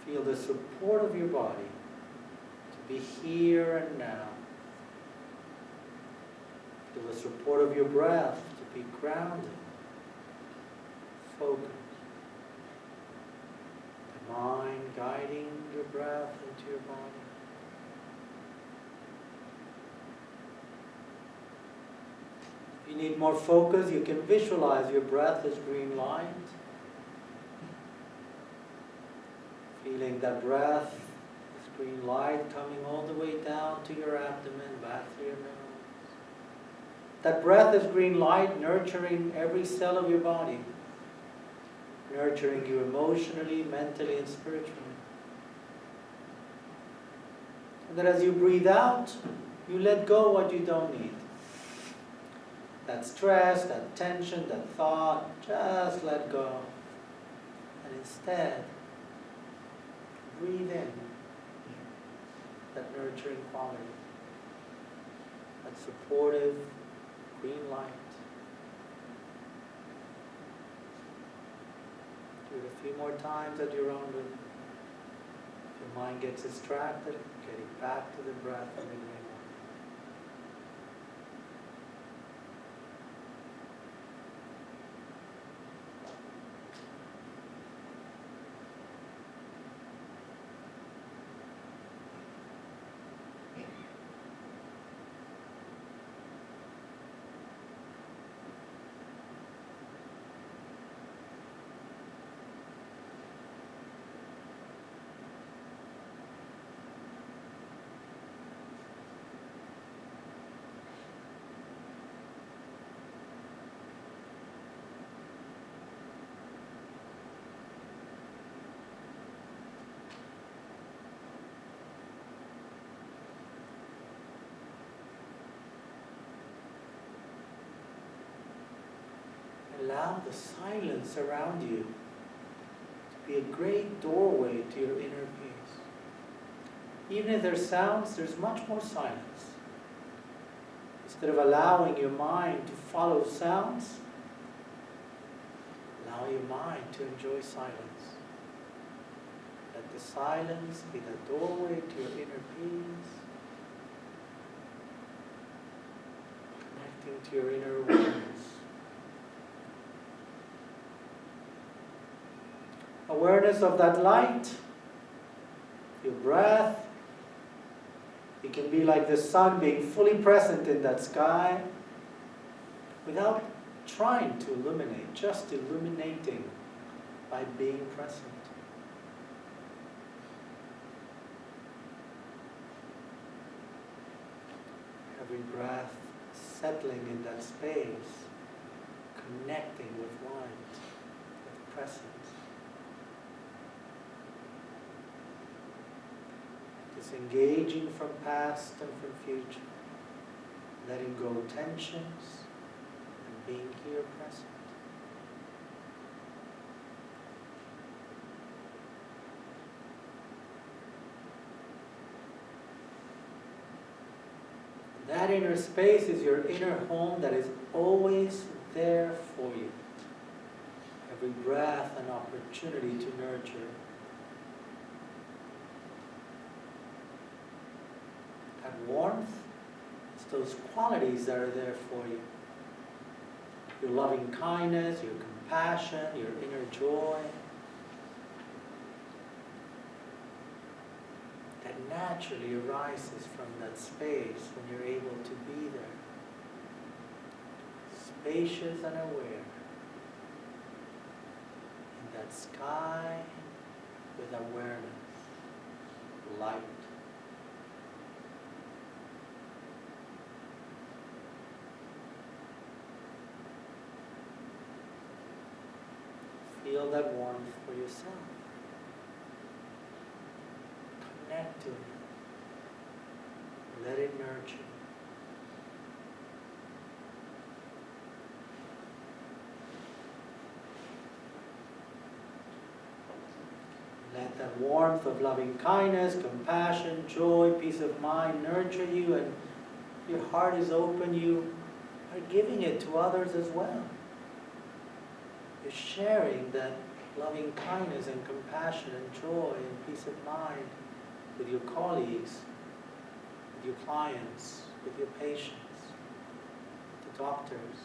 Feel the support of your body to be here and now. Feel the support of your breath to be grounded, focused. The mind guiding your breath into your body. If you need more focus, you can visualize your breath as green light. Feeling that breath, this green light coming all the way down to your abdomen, back to your nose. That breath is green light nurturing every cell of your body, nurturing you emotionally, mentally, and spiritually. And that as you breathe out, you let go what you don't need. That stress, that tension, that thought, just let go. And instead, breathe in that nurturing quality, that supportive green light. Do it a few more times at your own rhythm. If your mind gets distracted, getting back to the breath and the green light. Allow the silence around you to be a great doorway to your inner peace. Even if there's sounds, there's much more silence. Instead of allowing your mind to follow sounds, allow your mind to enjoy silence. Let the silence be the doorway to your inner peace, connecting to your inner awareness. Awareness of that light, your breath, can be like the sun being fully present in that sky without trying to illuminate, just illuminating by being present. Every breath settling in that space, connecting with light, with presence. Disengaging from past and from future, letting go tensions and being here present. That inner space is your inner home that is always there for you. Every breath an opportunity to nurture. That warmth, it's those qualities that are there for you. Your loving kindness, your compassion, your inner joy. That naturally arises from that space when you're able to be there. Spacious and aware. In that sky with awareness, light. Feel that warmth for yourself. Connect to it. Let it nurture. Let that warmth of loving kindness, compassion, joy, peace of mind nurture you, and your heart is open. You are giving it to others as well. You're sharing that loving kindness and compassion and joy and peace of mind with your colleagues, with your clients, with your patients, with the doctors,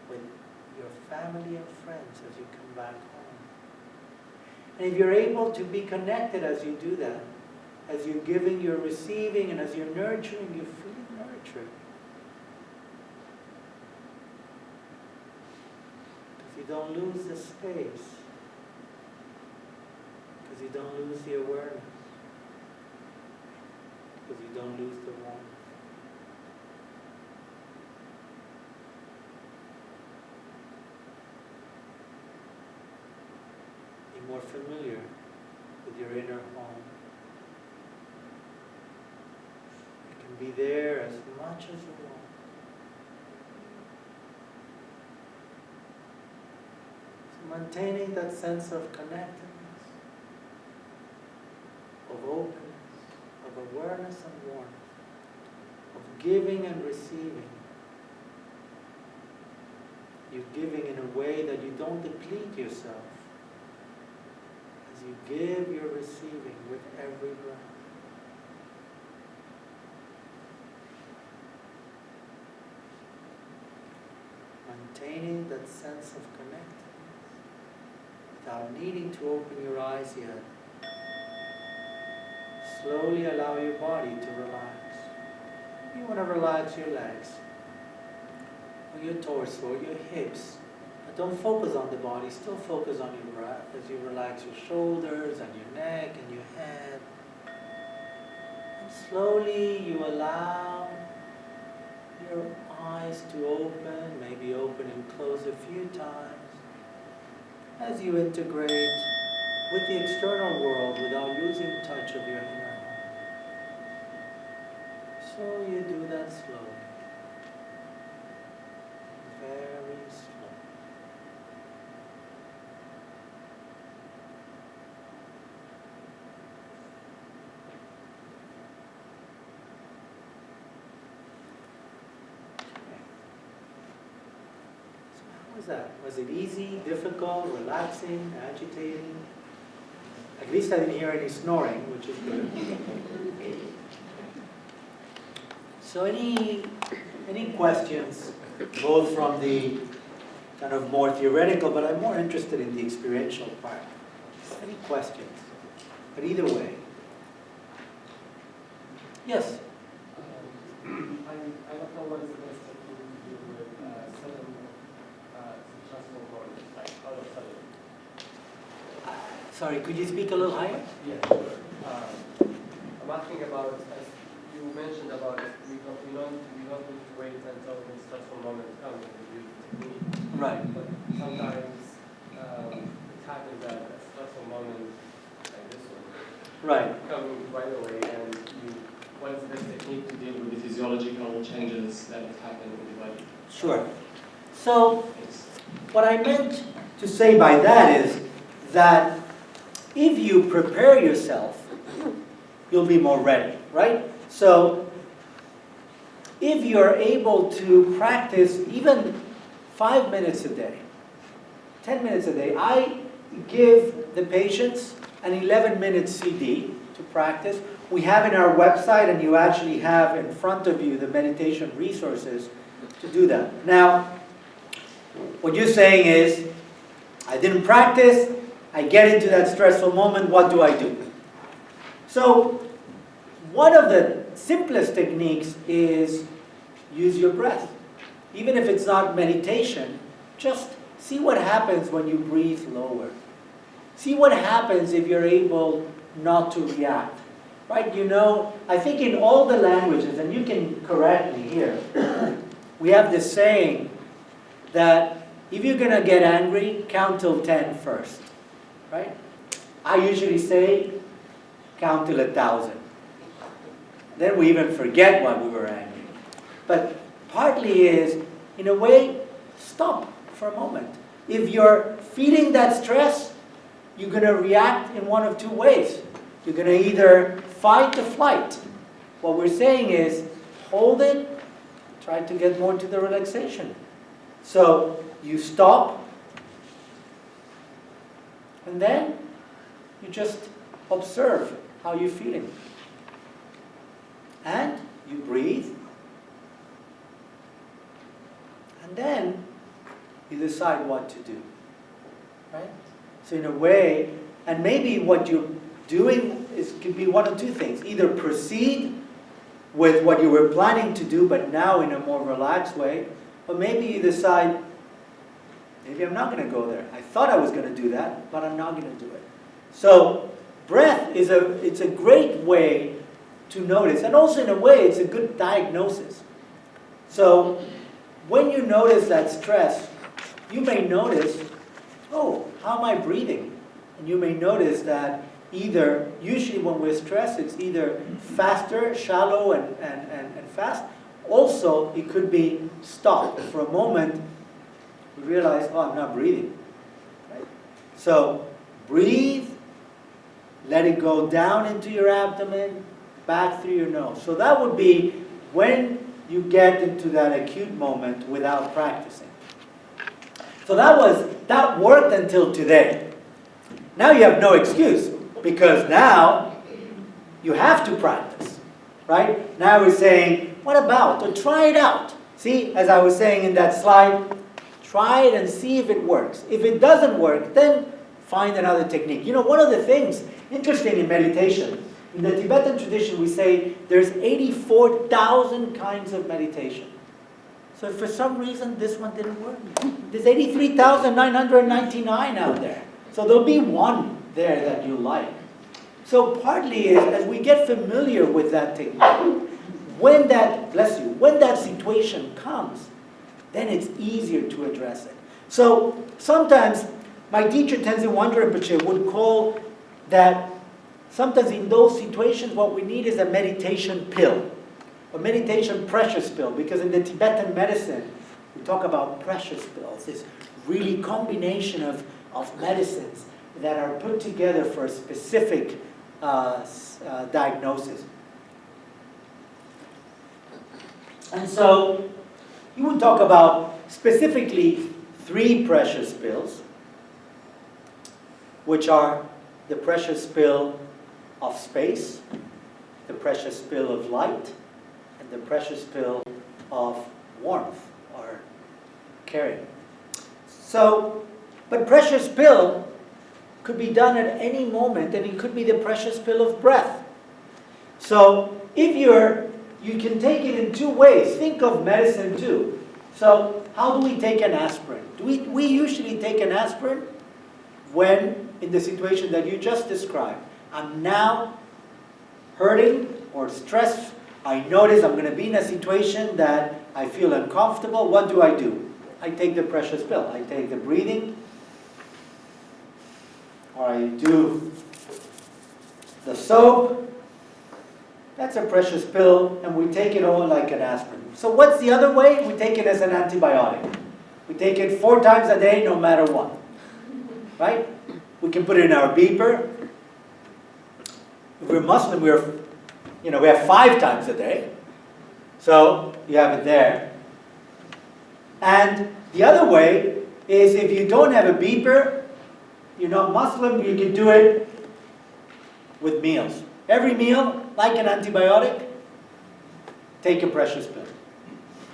with your family and friends as you come back home. And if you're able to be connected as you do that, as you're giving, you're receiving, and as you're nurturing, you feel nurtured. You don't lose the space, because you don't lose the awareness, because you don't lose the warmth. Be more familiar with your inner home. You can be there as much as you want. Maintaining that sense of connectedness, of openness, of awareness and warmth, of giving and receiving. You're giving in a way that you don't deplete yourself. As you give, you're receiving with every breath. Maintaining that sense of connectedness. Without needing to open your eyes yet, slowly allow your body to relax. You want to relax your legs, or your torso, or your hips. But don't focus on the body, still focus on your breath as you relax your shoulders and your neck and your head. And slowly you allow your eyes to open, maybe open and close a few times, as you integrate with the external world without losing touch of your inner home. So you do that slowly, very slowly. Was that? Was it easy, difficult, relaxing, agitating? At least I didn't hear any snoring, which is good. So any questions, both from the kind of more theoretical, but I'm more interested in the experiential part. Any questions? But either way. Yes. I don't know what is the best technique to do with sudden successful moments, like out of sudden. Sorry, could you speak a little higher? Yeah, sure. I'm asking about, as you mentioned about, we don't need to wait until the stressful moment comes to use the technique. Right. But sometimes it happens that a stressful moment like this one Right. coming right away, and what is the best technique to deal with the physiological changes that happen in the body? Sure. So Thanks. what I meant to say by that is that if you prepare yourself, you'll be more ready, right? So if you're able to practice even 5 minutes a day, 10 minutes a day, I give the patients an 11-minute CD to practice. We have in our website, and you actually have in front of you the meditation resources to do that. Now, what you're saying is, I didn't practice, I get into that stressful moment, what do I do? So, one of the simplest techniques is use your breath. Even if it's not meditation, just see what happens when you breathe lower. See what happens if you're able not to react. Right? You know, I think in all the languages, and you can correct me here, we have this saying that if you're going to get angry, count till 10 first. Right? I usually say, count till 1,000. Then we even forget why we were angry. But partly is, in a way, stop for a moment. If you're feeling that stress, you're going to react in one of two ways. You're going to either fight or flight. What we're saying is, hold it, try to get more to the relaxation. So you stop, and then you just observe how you're feeling. And you breathe. And then you decide what to do. Right? So in a way, and maybe what you're doing could be one of two things. Either proceed with what you were planning to do, but now in a more relaxed way, or maybe you decide, maybe I'm not going to go there. I thought I was going to do that, but I'm not going to do it. So breath it's a great way to notice, and also in a way it's a good diagnosis. So when you notice that stress, you may notice, oh, how am I breathing? And you may notice that usually when we're stressed, it's either faster, shallow, and fast. Also, it could be stopped. For a moment, we realize, oh, I'm not breathing. Right? So, breathe, let it go down into your abdomen, back through your nose. So that would be when you get into that acute moment without practicing. So that worked until today. Now you have no excuse, because now you have to practice, right? Now we're saying, what about? Or try it out. See, as I was saying in that slide, try it and see if it works. If it doesn't work, then find another technique. You know, one of the things interesting in meditation, in the Tibetan tradition we say there's 84,000 kinds of meditation. So if for some reason this one didn't work, there's 83,999 out there. So there'll be one there that you like. So partly is, as we get familiar with that technique, when that situation comes, then it's easier to address it. So sometimes my teacher Tenzin Wangyal Rinpoche would call that sometimes in those situations what we need is a meditation pill, a meditation precious pill, because in the Tibetan medicine we talk about precious pills, this really combination of medicines that are put together for a specific diagnosis. And so he would talk about specifically 3 precious pills, which are the precious pill of space, the precious pill of light, and the precious pill of warmth or caring. So, but precious pill could be done at any moment, and it could be the precious pill of breath. So if you can take it in two ways. Think of medicine too. So how do we take an aspirin? We usually take an aspirin when in the situation that you just described. I'm now hurting or stressed. I notice I'm going to be in a situation that I feel uncomfortable. What do? I take the precious pill. I take the breathing, or I do the soap. That's a precious pill, and we take it all like an aspirin. So what's the other way? We take it as an antibiotic. We take it 4 times a day, no matter what. Right? We can put it in our beeper. If we're Muslim, we have 5 times a day. So you have it there. And the other way is if you don't have a beeper, you're not Muslim, you can do it with meals. Every meal, like an antibiotic, take a precious pill.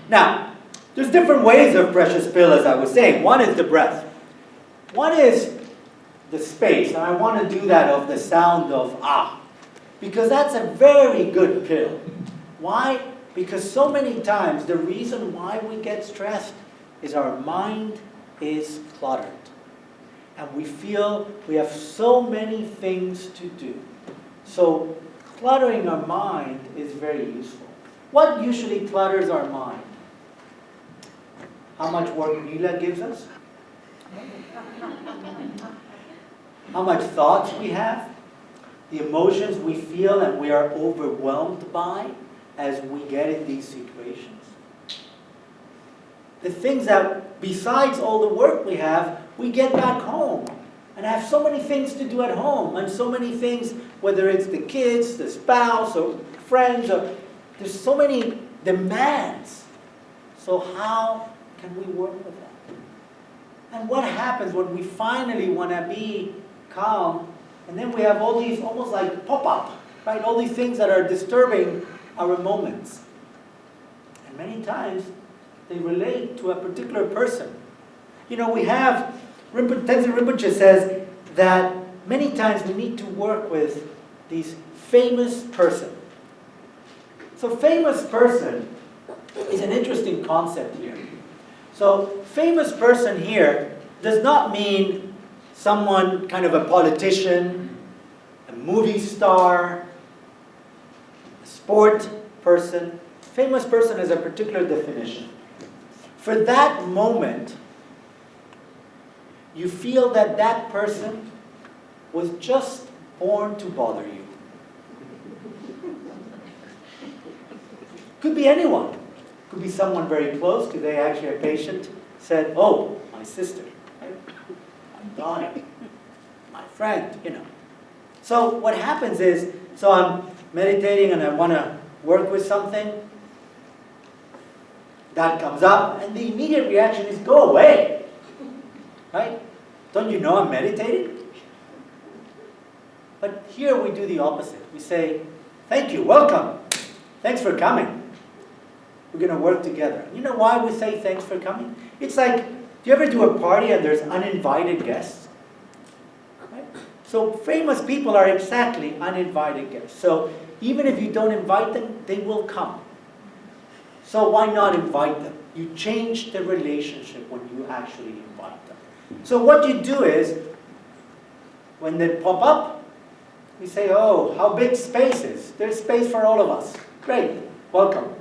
Now, there's different ways of precious pill, as I was saying. One is the breath. One is the space, and I want to do that of the sound of ah, because that's a very good pill. Why? Because so many times the reason why we get stressed is our mind is cluttered. And we feel we have so many things to do. So cluttering our mind is very useful. What usually clutters our mind? How much work Mila gives us? How much thoughts we have? The emotions we feel and we are overwhelmed by as we get in these situations. The things that, besides all the work we have, we get back home and have so many things to do at home and so many things, whether it's the kids, the spouse, or friends, or there's so many demands. So how can we work with that? And what happens when we finally want to be calm, and then we have all these almost like pop-up, right? All these things that are disturbing our moments. And many times they relate to a particular person. You know, we have, Tenzin Rinpoche says that many times we need to work with these famous person. So famous person is an interesting concept here. So famous person here does not mean someone kind of a politician, a movie star, a sport person. Famous person is a particular definition. For that moment, you feel that that person was just born to bother you. Could be anyone. Could be someone very close. Today, actually, a patient said, "Oh, my sister, my daughter, my friend," you know. So what happens is, so I'm meditating and I want to work with something. That comes up, and the immediate reaction is, "Go away." Right? Don't you know I'm meditating? But here we do the opposite. We say, "Thank you, welcome. Thanks for coming. We're going to work together." You know why we say thanks for coming? It's like, do you ever do a party and there's uninvited guests? Right? So famous people are exactly uninvited guests. So even if you don't invite them, they will come. So why not invite them? You change the relationship when you actually invite them. So what you do is, when they pop up, we say, "Oh, how big space is. There's space for all of us. Great, welcome."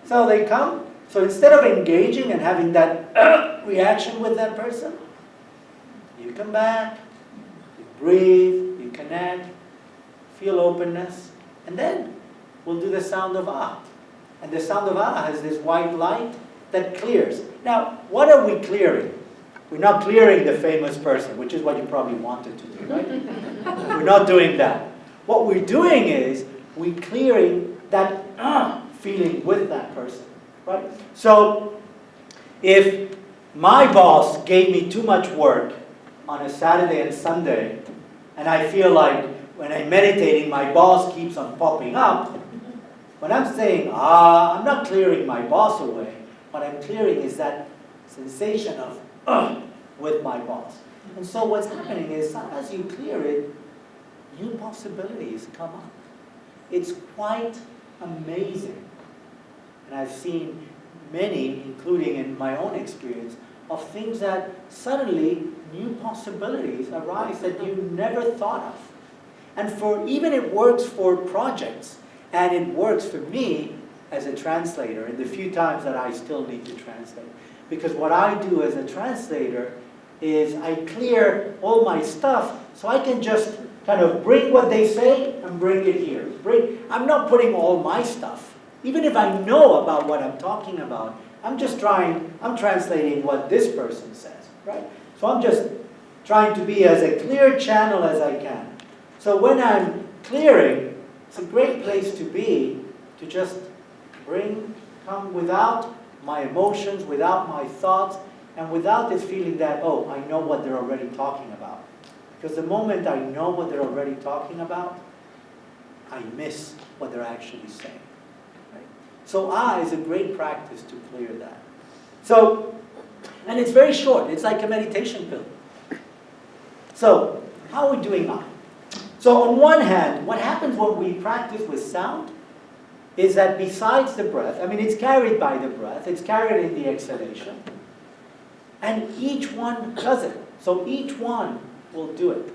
So they come. So instead of engaging and having that reaction with that person, you come back, you breathe, you connect, feel openness, and then we'll do the sound of ah. And the sound of ah has this white light that clears. Now, what are we clearing? We're not clearing the famous person, which is what you probably wanted to do, right? We're not doing that. What we're doing is we're clearing that feeling with that person, right? So if my boss gave me too much work on a Saturday and Sunday, and I feel like when I'm meditating, my boss keeps on popping up, when I'm saying, I'm not clearing my boss away. What I'm clearing is that sensation of with my boss. And so what's happening is, as you clear it, new possibilities come up. It's quite amazing. And I've seen many, including in my own experience, of things that suddenly new possibilities arise that you never thought of. And even it works for projects, and it works for me as a translator in the few times that I still need to translate. Because what I do as a translator is I clear all my stuff so I can just kind of bring what they say and bring it here. I'm not putting all my stuff. Even if I know about what I'm talking about, I'm translating what this person says, right? So I'm just trying to be as a clear channel as I can. So when I'm clearing, it's a great place to be, to just come without my emotions, without my thoughts, and without this feeling that, oh, I know what they're already talking about. Because the moment I know what they're already talking about, I miss what they're actually saying. Right? So is a great practice to clear that. So, and it's very short. It's like a meditation pill. So, how are we doing now? So on one hand, what happens when we practice with sound is that besides the breath, I mean, it's carried by the breath, it's carried in the exhalation, and each one does it. So each one will do it.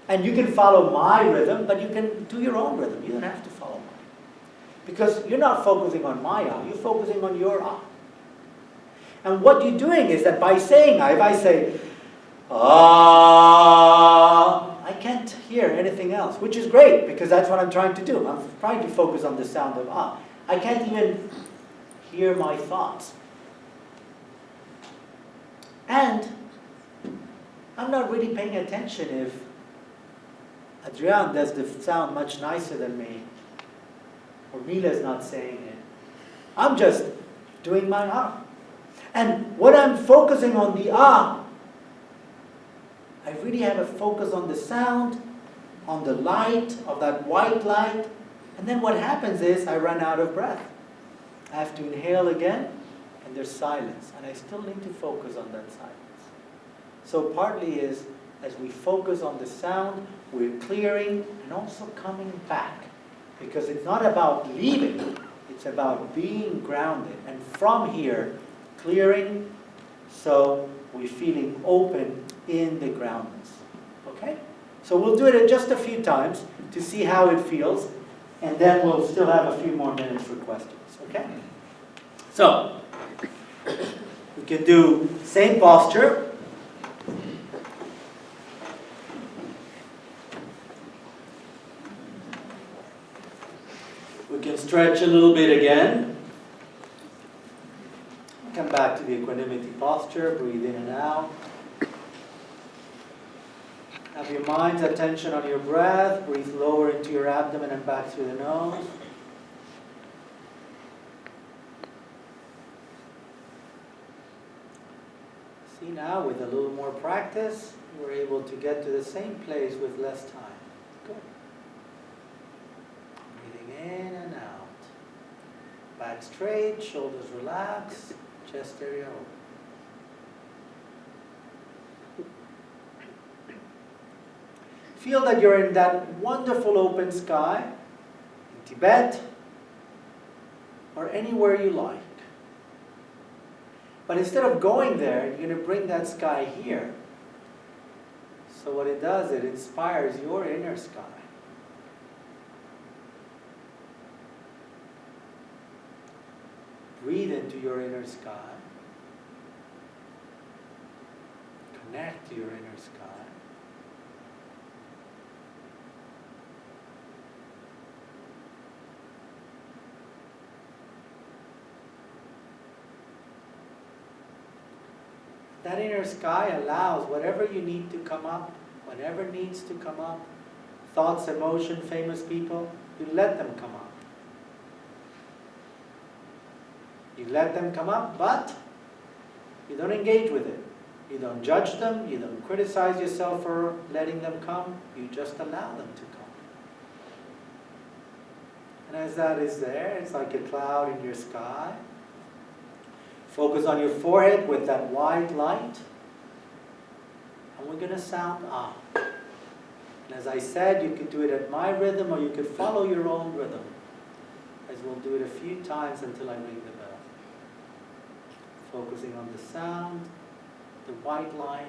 And you can follow my rhythm, but you can do your own rhythm. You don't have to follow mine. Because you're not focusing on my you're focusing on your And what you're doing is that by saying if I say, I can't hear anything else, which is great, because that's what I'm trying to do. I'm trying to focus on the sound of I can't even hear my thoughts. And I'm not really paying attention if Adrian does the sound much nicer than me, or Mila's not saying it. I'm just doing my And when I'm focusing on the I really have a focus on the sound, on the light, of that white light. And then what happens is I run out of breath. I have to inhale again, and there's silence. And I still need to focus on that silence. So partly is, as we focus on the sound, we're clearing and also coming back. Because it's not about leaving, it's about being grounded. And from here, clearing, so we're feeling open in the groundness. Okay? So we'll do it just a few times to see how it feels, and then we'll still have a few more minutes for questions. Okay? So, we can do same posture. We can stretch a little bit again. Come back to the equanimity posture, breathe in and out. Have your mind's attention on your breath, breathe lower into your abdomen and back through the nose. See now, with a little more practice, we're able to get to the same place with less time. Good. Breathing in and out. Back straight, shoulders relaxed. Chest area open. Feel that you're in that wonderful open sky in Tibet or anywhere you like. But instead of going there, you're going to bring that sky here. So what it does, it inspires your inner sky. Breathe into your inner sky. Connect to your inner sky. That inner sky allows whatever you need to come up, whatever needs to come up, thoughts, emotion, famous people, you let them come up. You let them come up, but you don't engage with it. You don't judge them, you don't criticize yourself for letting them come, you just allow them to come. And as that is there, it's like a cloud in your sky. Focus on your forehead with that white light. And we're going to sound And as I said, you could do it at my rhythm or you could follow your own rhythm, as we'll do it a few times until I ring the bell. Focusing on the sound, the white light,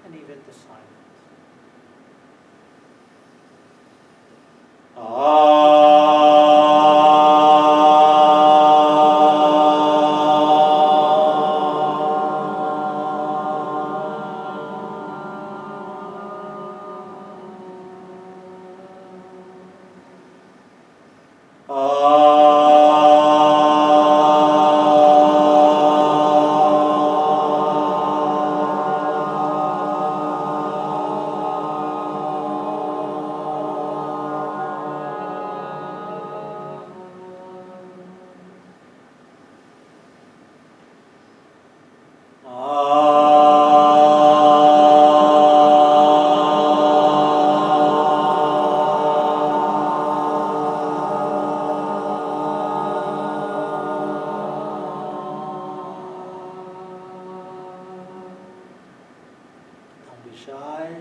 and even the silence. Don't be shy.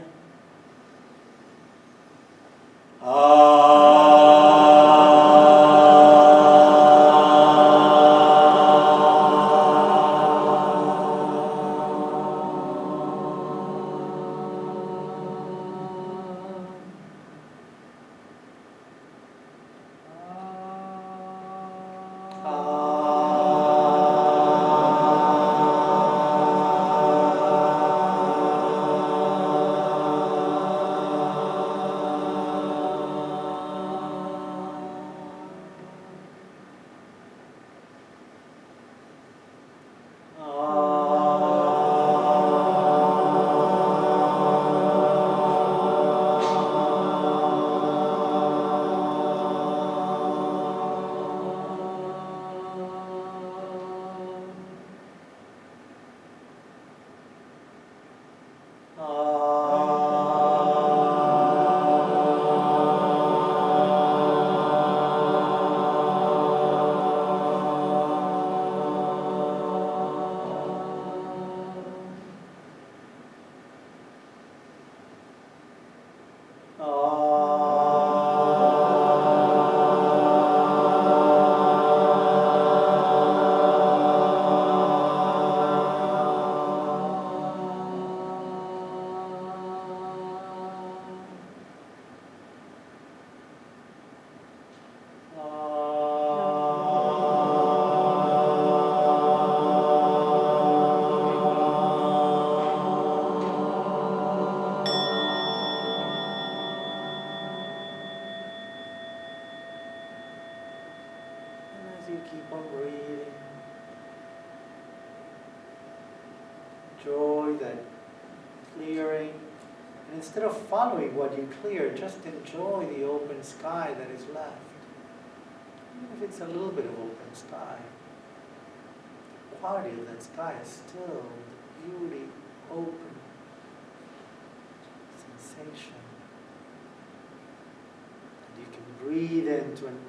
Keep on breathing. Enjoy that clearing. And instead of following what you clear, just enjoy the open sky that is left. Even if it's a little bit of open sky, the quality of that sky is still the beauty, open sensation. And you can breathe into and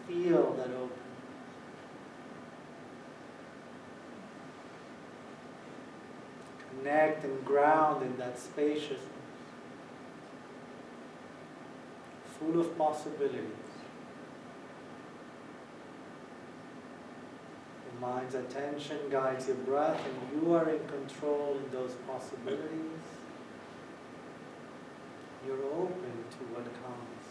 feel that open. Connect and ground in that spaciousness, full of possibilities. Your mind's attention guides your breath, and you are in control in those possibilities. You're open to what comes.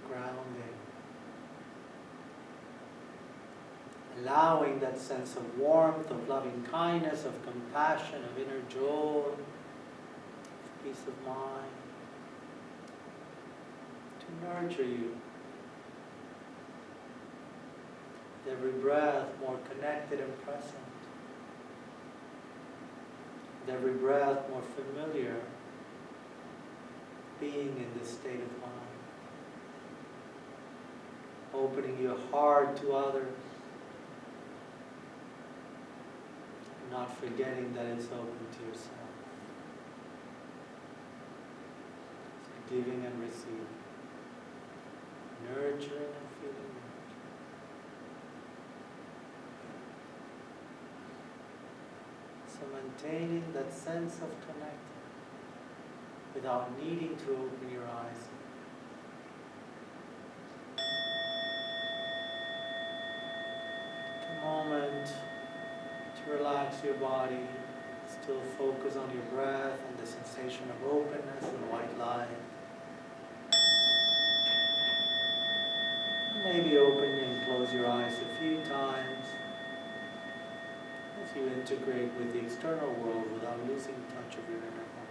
Grounding. Allowing that sense of warmth, of loving kindness, of compassion, of inner joy, of peace of mind, to nurture you. With every breath, more connected and present. With every breath, more familiar, being in this state of mind. Opening your heart to others. Not forgetting that it's open to yourself. So giving and receiving. Nurturing and feeling nurtured. So maintaining that sense of connecting without needing to open your eyes. Take a moment to relax your body, still focus on your breath and the sensation of openness and white light. Maybe open and close your eyes a few times as you integrate with the external world without losing touch of your inner home.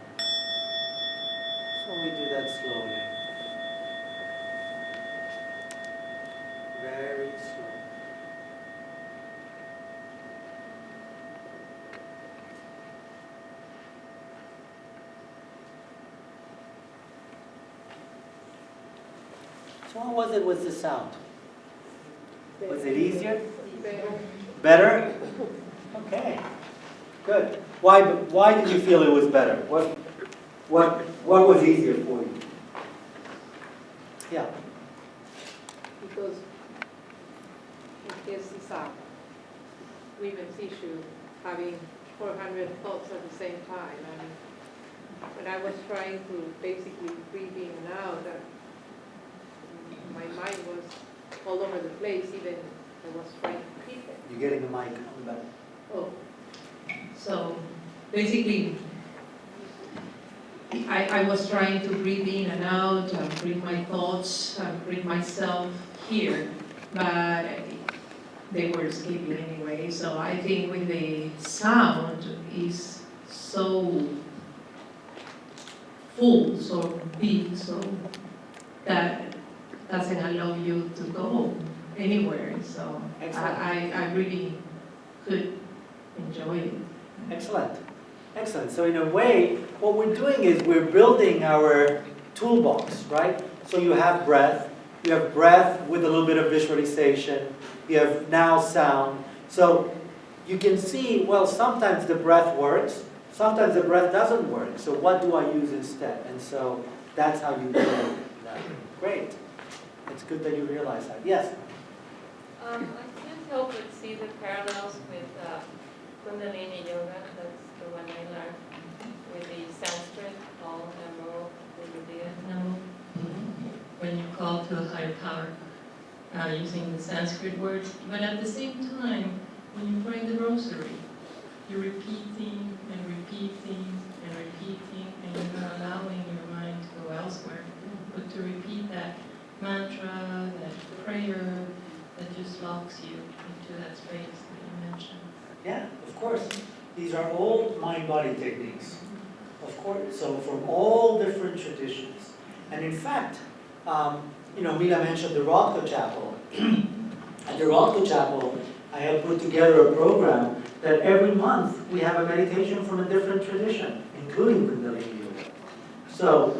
So we do that slowly. Very slow. So how was it with the sound? Was it easier? Better? Okay, good. Why did you feel it was better? What was easier for you? Yeah. Because in case it's a women's issue, having 400 thoughts at the same time, and when I was trying to basically breathe in and out, my mind was all over the place, even I was trying to keep it. You're getting the mic on the back. Oh, so basically, I was trying to breathe in and out, and bring my thoughts, and bring myself here, but they were escaping anyway. So I think when the sound is so full, so big, so that doesn't allow you to go anywhere. So I really could enjoy it. Excellent. Excellent. So in a way, what we're doing is we're building our toolbox, right? So you have breath with a little bit of visualization, you have now sound. So you can see, well, sometimes the breath works, sometimes the breath doesn't work. So what do I use instead? And so that's how you build that. Great. It's good that you realize that. Yes? I can't help but see the parallels with Kundalini Yoga. That's the one I learned with the Sanskrit, Om Namo Namo. When you call to a higher power using the Sanskrit words, but at the same time, when you pray the rosary, you're repeating and repeating and repeating, and you're not allowing your mind to go elsewhere, but to repeat that mantra, that prayer that just locks you into that space that you mentioned. Yeah, of course. These are all mind-body techniques. Of course, so from all different traditions. And in fact, Mila mentioned the Rothko Chapel. At the Rothko Chapel, I have put together a program that every month we have a meditation from a different tradition, including Kundalini Yoga. So,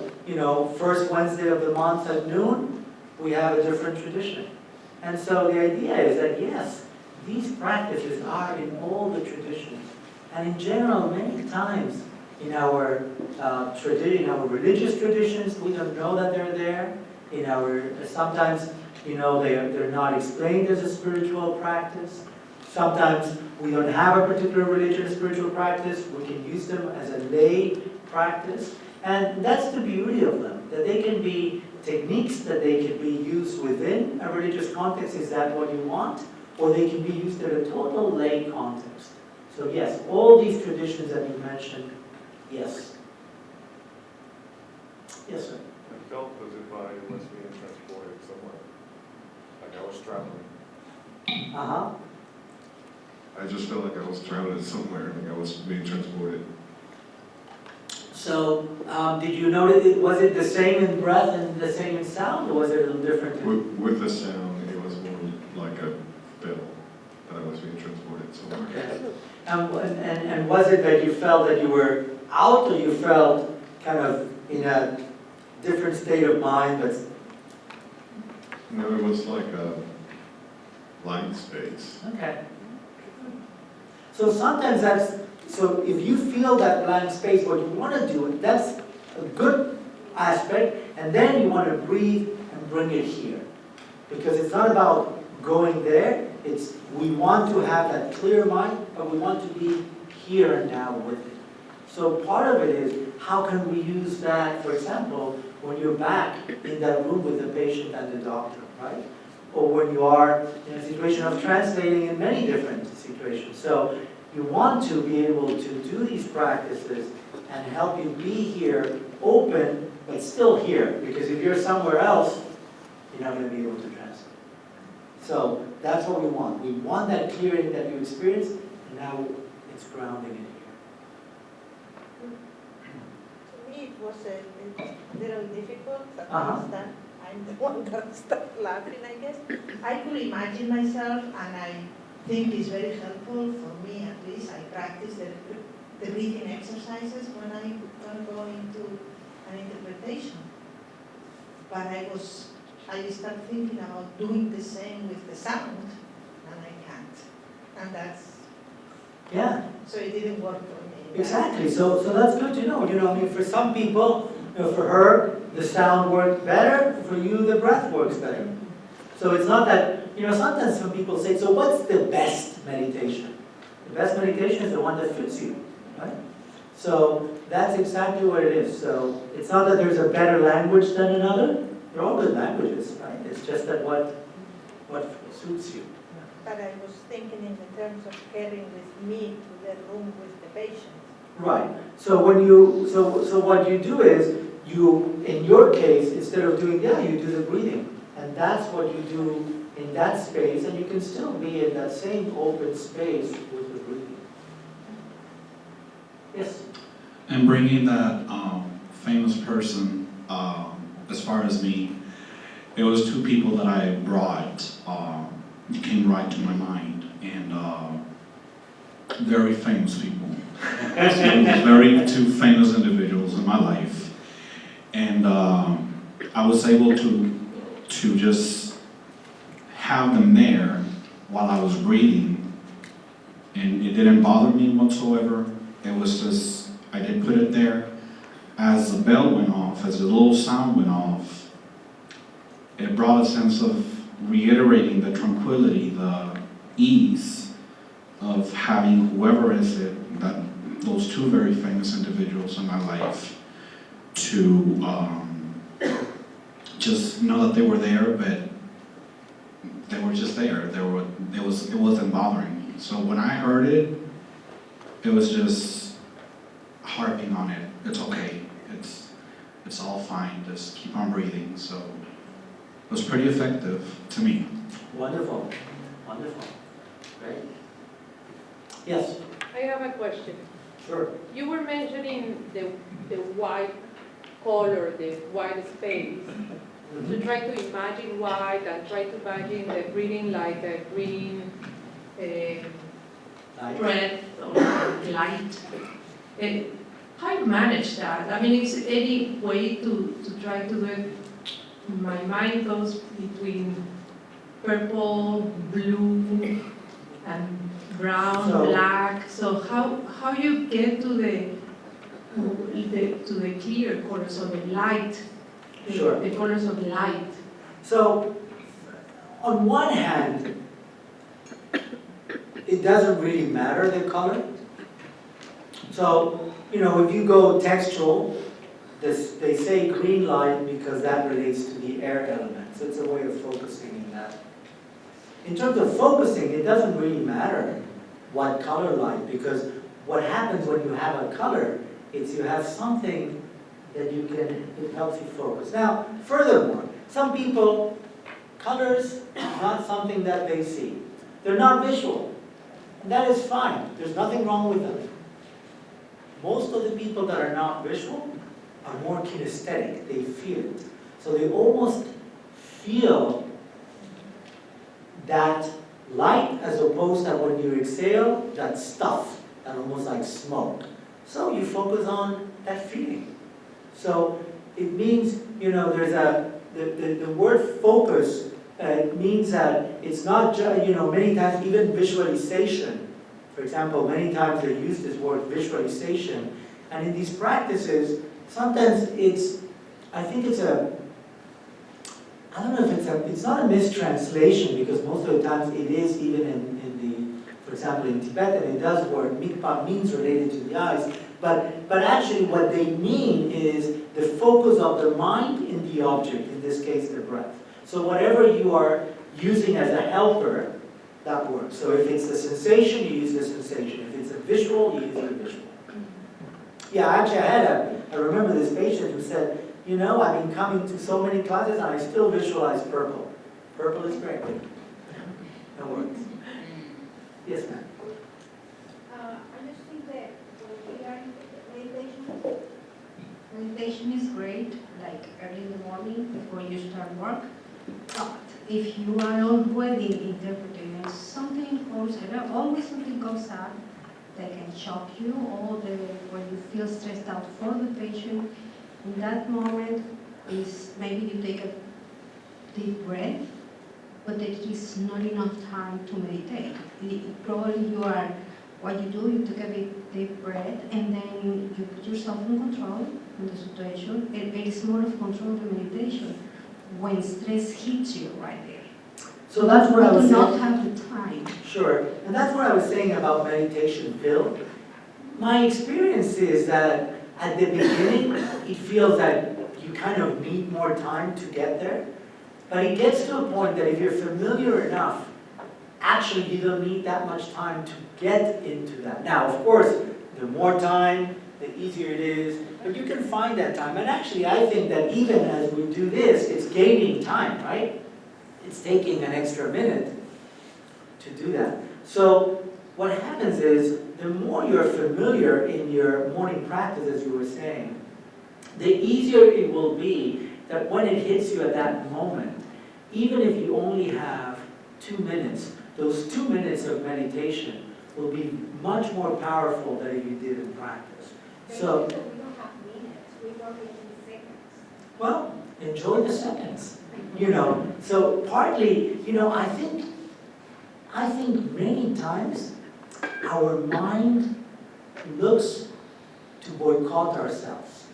first Wednesday of the month at noon, we have a different tradition. And so the idea is that, yes, these practices are in all the traditions. And in general, many times in our religious traditions, we don't know that they're there. Sometimes, they're not explained as a spiritual practice. Sometimes we don't have a particular religion or spiritual practice. We can use them as a lay practice. And that's the beauty of them, that they can be techniques that they can be used within a religious context. Is that what you want? Or they can be used in a total lay context. So yes, all these traditions that you mentioned, yes. Yes, sir. I felt as if I was being transported somewhere, like I was traveling. Uh-huh. I just felt like I was traveling somewhere, like I was being transported. So, did you notice, was it the same in breath and the same in sound, or was it a little different? With the sound, it was more like a bell, that I was being transported somewhere. Okay. And was it that you felt that you were out, or you felt kind of in a different state of mind, but... No, it was like a blank space. Okay. So sometimes so if you feel that blank space, what you want to do, that's a good aspect, and then you want to breathe and bring it here. Because it's not about going there, we want to have that clear mind, but we want to be here and now with it. So part of it is, how can we use that, for example, when you're back in that room with the patient and the doctor, right? Or when you are in a situation of translating in many different situations. So you want to be able to do these practices and help you be here, open, but still here. Because if you're somewhere else, you're not going to be able to translate. So that's what we want. We want that clearing that you experienced, and now it's grounding in here. To me, it was a little difficult at Uh-huh. first, and I'm the one that started laughing, I guess. I could imagine myself, and I think it's very helpful for me, at least. I practice the breathing exercises when I go into an interpretation. But I start thinking about doing the same with the sound, and I can't. And Yeah. so it didn't work for me. Exactly. So that's good to know. I mean, for some people, for her, the sound worked better. For you, the breath works better. So it's not that, sometimes some people say, so what's the best meditation? The best meditation is the one that fits you, right? So that's exactly what it is. So it's not that there's a better language than another. They're all good languages, right? It's just that what suits you. But I was thinking in the terms of carrying with me to the room with the patient. Right. So so what you do is, in your case, instead of doing that, you do the breathing. And that's what you do in that space, and you can still be in that same open space with the breathing. Yes? And bringing that famous person, as far as me, it was two people that I brought, came right to my mind, and very famous people. So very two famous individuals in my life. And I was able to just have them there while I was breathing, and it didn't bother me whatsoever. It was just, I did put it there. As the bell went off, as the little sound went off, it brought a sense of reiterating the tranquility, the ease of having whoever is it, that those two very famous individuals in my life, to just know that they were there, but they were just there. It wasn't bothering me. So when I heard it, it was just harping on it. It's okay. It's all fine. Just keep on breathing. So it was pretty effective to me. Wonderful. Wonderful. Great. Yes? I have a question. Sure. You were mentioning the white color, the white space. To try to imagine white and try to imagine the breathing like a green breath or light. How you manage that? I mean, is there any way to try to do it? My mind goes between purple, blue, and brown, black. So how you get to the clear colors of the light? Sure. The colors of light. So, on one hand, it doesn't really matter the color. So, if you go textual, they say green light because that relates to the air element. So it's a way of focusing in that. In terms of focusing, it doesn't really matter what color light, because what happens when you have a color is you have something that it helps you focus. Now, furthermore, some people, colors is not something that they see. They're not visual. And that is fine. There's nothing wrong with them. Most of the people that are not visual are more kinesthetic. They feel it. So they almost feel that light, as opposed to when you exhale, that stuff, that almost like smoke. So you focus on that feeling. So it means, there's the word focus means that it's not just, many times even visualization. For example, many times they use this word visualization. And in these practices, sometimes I don't know if it's not a mistranslation, because most of the times it is even for example, in Tibetan, it does work. Mikpa means related to the eyes, but actually what they mean is the focus of the mind in the object, in this case, the breath. So whatever you are using as a helper, that works. So if it's a sensation, you use the sensation. If it's a visual, you use the visual. Yeah, actually, I remember this patient who said, you know, I've been coming to so many classes and I still visualize purple. Purple is great. That works. Yes, ma'am. I just think that meditation is great, like early in the morning before you start work. But if you are already interpreting and something goes, always something comes up that can shock you, or when you feel stressed out for the patient, in that moment is maybe you take a deep breath, but it is not enough time to meditate. Probably what you do, you take a deep breath and then you put yourself in control in the situation. It is more of control than meditation when stress hits you right there. So that's what I was You do saying. not have the time. Sure, and that's what I was saying about meditation, Bill. My experience is that at the beginning, it feels that you kind of need more time to get there. But it gets to a point that if you're familiar enough, actually you don't need that much time to get into that. Now, of course, the more time, the easier it is, but you can find that time. And actually, I think that even as we do this, it's gaining time, right? It's taking an extra minute to do that. So what happens is, the more you're familiar in your morning practice, as you were saying, the easier it will be that when it hits you at that moment, even if you only have 2 minutes, those 2 minutes of meditation will be much more powerful than if you did in practice. So, we don't have minutes, we work in seconds. well, enjoy the seconds. You know, so partly, you know, I think many times our mind looks to boycott ourselves.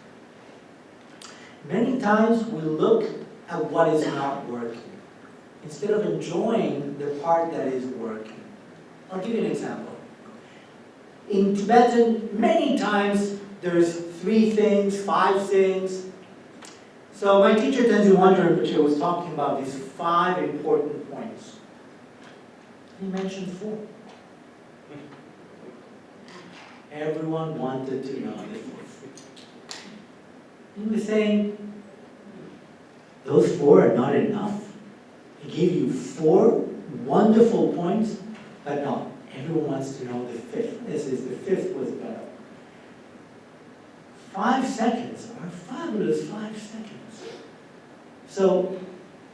Many times we look at what is not working instead of enjoying the part that is working. I'll give you an example. In Tibetan, many times there's 3 things, 5 things. So my teacher, Tenzin Wangyal Rinpoche, was talking about these 5 important points. He mentioned 4. Everyone wanted to know the 4th. He was saying, those 4 are not enough. He gave you 4 wonderful points, but no, everyone wants to know the 5th. This is the 5th was better. 5 seconds are fabulous 5 seconds. So,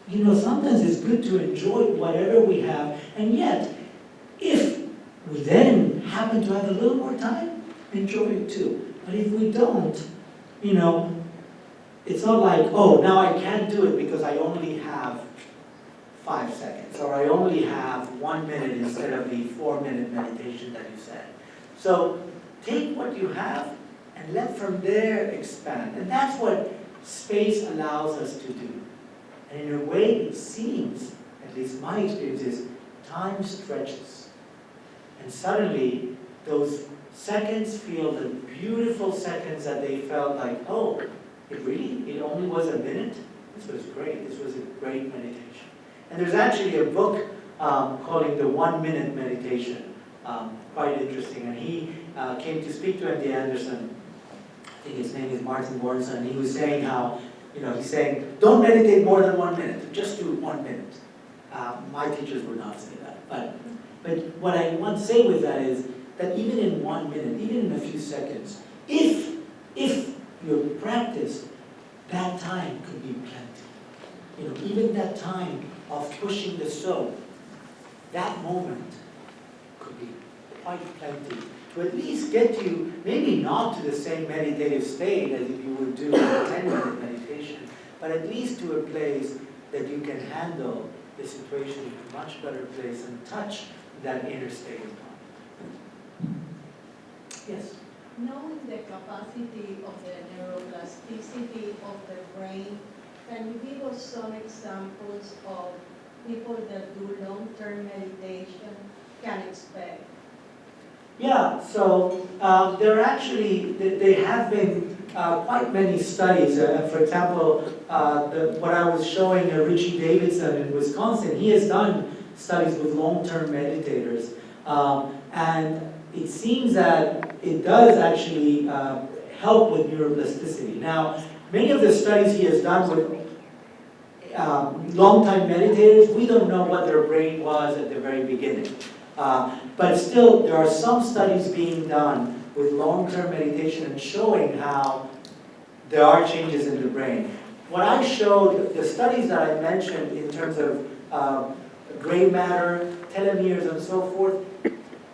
you know, sometimes it's good to enjoy whatever we have, and yet, if we then happen to have a little more time, enjoy it too. But if we don't, you know, it's not like, oh, now I can't do it because I only have 5 seconds, or I only have 1 minute instead of the 4-minute meditation that you said. So take what you have and let from there expand. And that's what space allows us to do. And in a way, it seems, at least my experience is, time stretches. And suddenly, those seconds feel the beautiful seconds that they felt like, oh, it only was a minute? This was great. This was a great meditation. And there's actually a book called The 1 Minute Meditation, quite interesting. And he came to speak to MD Anderson. I think his name is Martin Bornson. And he was saying how, you know, he's saying, don't meditate more than 1 minute. Just do 1 minute. My teachers would not say that. But what I want to say with that is that even in 1 minute, even in a few seconds, if your practice, that time could be plenty. You know, even that time of pushing the soap, that moment could be quite plenty to at least get you, maybe not to the same meditative state as if you would do a 10-minute meditation, but at least to a place that you can handle the situation in a much better place and touch that inner state of mind. Yes? Knowing the capacity of the neuroplasticity of the brain, can you give us some examples of people that do long-term meditation can expect? Yeah, so there are actually, there have been quite many studies. For example, what I was showing Richie Davidson in Wisconsin, he has done studies with long-term meditators. And it seems that it does actually help with neuroplasticity. Now, many of the studies he has done with long-time meditators, we don't know what their brain was at the very beginning. But still, there are some studies being done with long-term meditation and showing how there are changes in the brain. What I showed, the studies that I mentioned in terms of gray matter, telomeres, and so forth,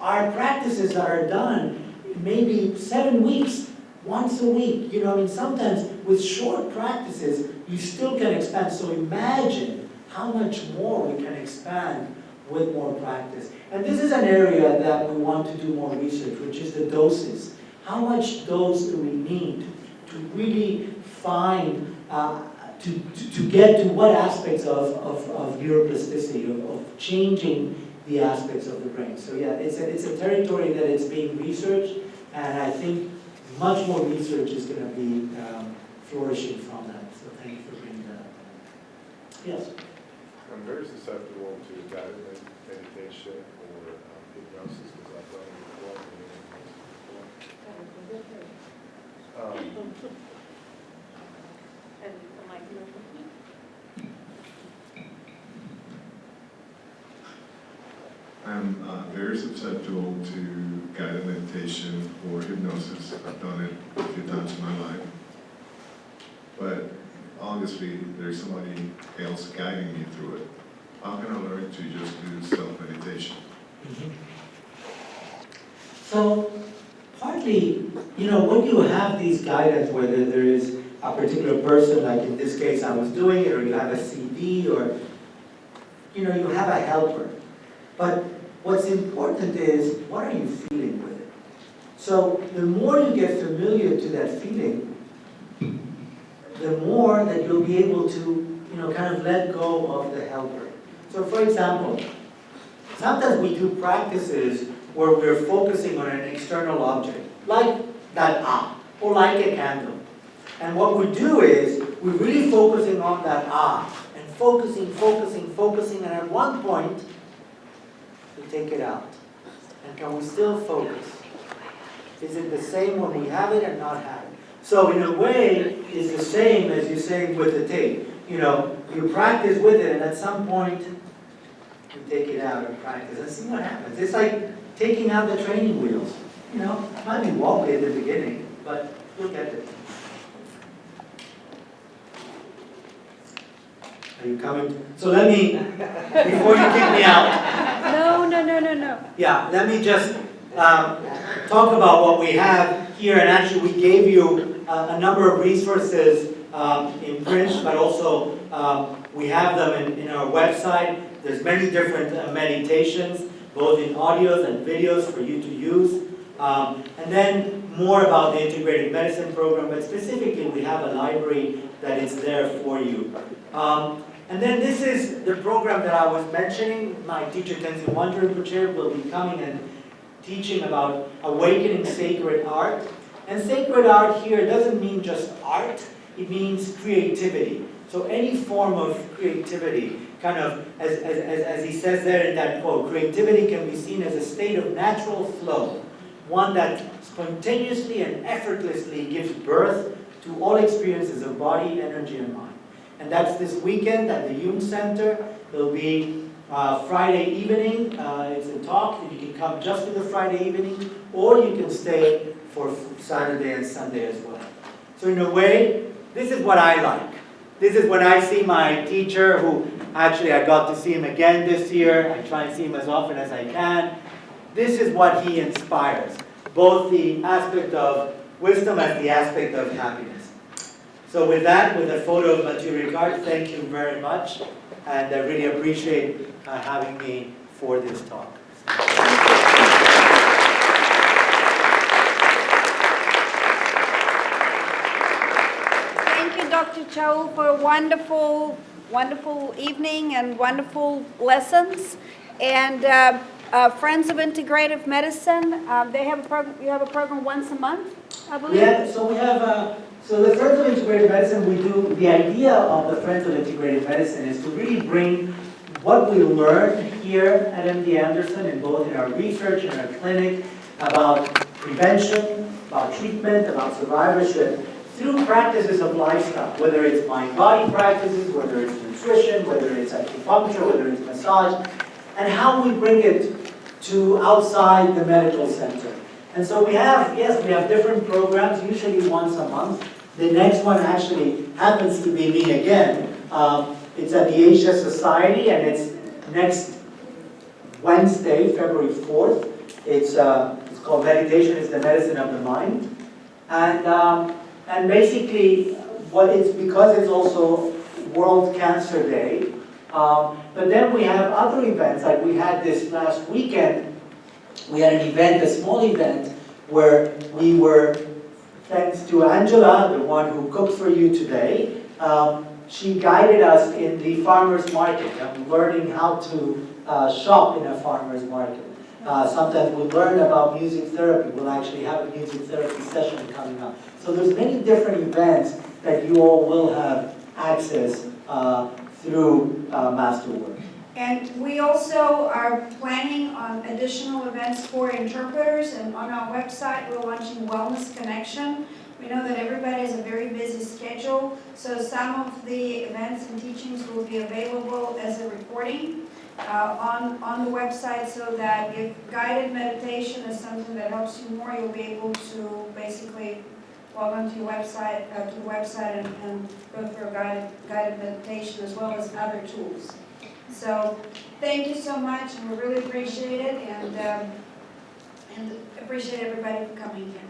are practices that are done maybe 7 weeks, once a week. You know, I mean, sometimes with short practices, you still can expand. So imagine how much more we can expand with more practice. And this is an area that we want to do more research, which is the doses. How much dose do we need to really find, to get to what aspects of neuroplasticity, of changing the aspects of the brain. So yeah, it's a territory that is being researched, and I think much more research is going to be flourishing from that. So thank you for bringing that up. Yes? I'm very susceptible to guided meditation or hypnosis because I've done it before. And the microphone. I'm very susceptible to guided meditation or hypnosis. I've done it a few times in my life. But obviously, there's somebody else guiding me through it. How can I learn to just do self-meditation? So, partly, you know, when you have these guidance, whether there is a particular person, like in this case I was doing it, or you have a CD, or, you know, you have a helper. But what's important is, what are you feeling with it? So, the more you get familiar to that feeling, the more that you'll be able to, you know, kind of let go of the helper. So for example, sometimes we do practices where we're focusing on an external object, like that or like a candle. And what we do is, we're really focusing on that and focusing, and at one point, we take it out. And can we still focus? Is it the same when we have it and not have it? So in a way, it's the same as you say with the tape. You know, you practice with it, and at some point, you take it out and practice and see what happens. It's like taking out the training wheels. You know, it might be wobbly at the beginning, but you'll get it. Are you coming? So let me, before you kick me out. No. Yeah, let me just talk about what we have here. And actually, we gave you a number of resources in print, but also we have them in our website. There's many different meditations, both in audios and videos for you to use. And then more about the integrative medicine program, but specifically we have a library that is there for you. And then this is the program that I was mentioning. My teacher, Tenzin Wanjiru, will be coming and teaching about awakening sacred art. And sacred art here doesn't mean just art, it means creativity. So any form of creativity, kind of, as he says there in that quote, creativity can be seen as a state of natural flow, one that spontaneously and effortlessly gives birth to all experiences of body, energy, and mind. And that's this weekend at the Jung Center. It'll be Friday evening. It's a talk. You can come just to the Friday evening, or you can stay for Saturday and Sunday as well. So in a way, this is what I like. This is when I see my teacher, who actually I got to see him again this year. I try and see him as often as I can. This is what he inspires, both the aspect of wisdom and the aspect of happiness. So with that, with a photo of Mathieu Ricard, thank you very much. And I really appreciate having me for this talk. Thank you, Dr. Chaoul, for a wonderful evening and wonderful lessons. And Friends of Integrative Medicine, they have a program, you have a program once a month, I believe? So the Friends of Integrative Medicine, the idea of the Friends of Integrative Medicine is to really bring what we learned here at MD Anderson, in both in our research and our clinic, about prevention, about treatment, about survivorship, through practices of lifestyle, whether it's mind-body practices, whether it's nutrition, whether it's acupuncture, whether it's massage, and how we bring it to outside the medical center. And so we have different programs, usually once a month. The next one actually happens to be me again. It's at the Asia Society, and it's next Wednesday, February 4th. It's called Meditation is the Medicine of the Mind. And basically, because it's also World Cancer Day. But then we have other events, like we had this last weekend. We had an event, a small event, where we were, thanks to Angela, the one who cooked for you today, she guided us in the farmer's market, learning how to shop in a farmer's market. Sometimes we learn about music therapy. We'll actually have a music therapy session coming up. So there's many different events that you all will have access through MasterWord. And we also are planning on additional events for interpreters, and on our website we're launching Wellness Connection. We know that everybody has a very busy schedule, so some of the events and teachings will be available as a recording on the website, so that if guided meditation is something that helps you more, you'll be able to basically log on to your website, and go through a guided meditation as well as other tools. So thank you so much, and we really appreciate it, and appreciate everybody for coming here.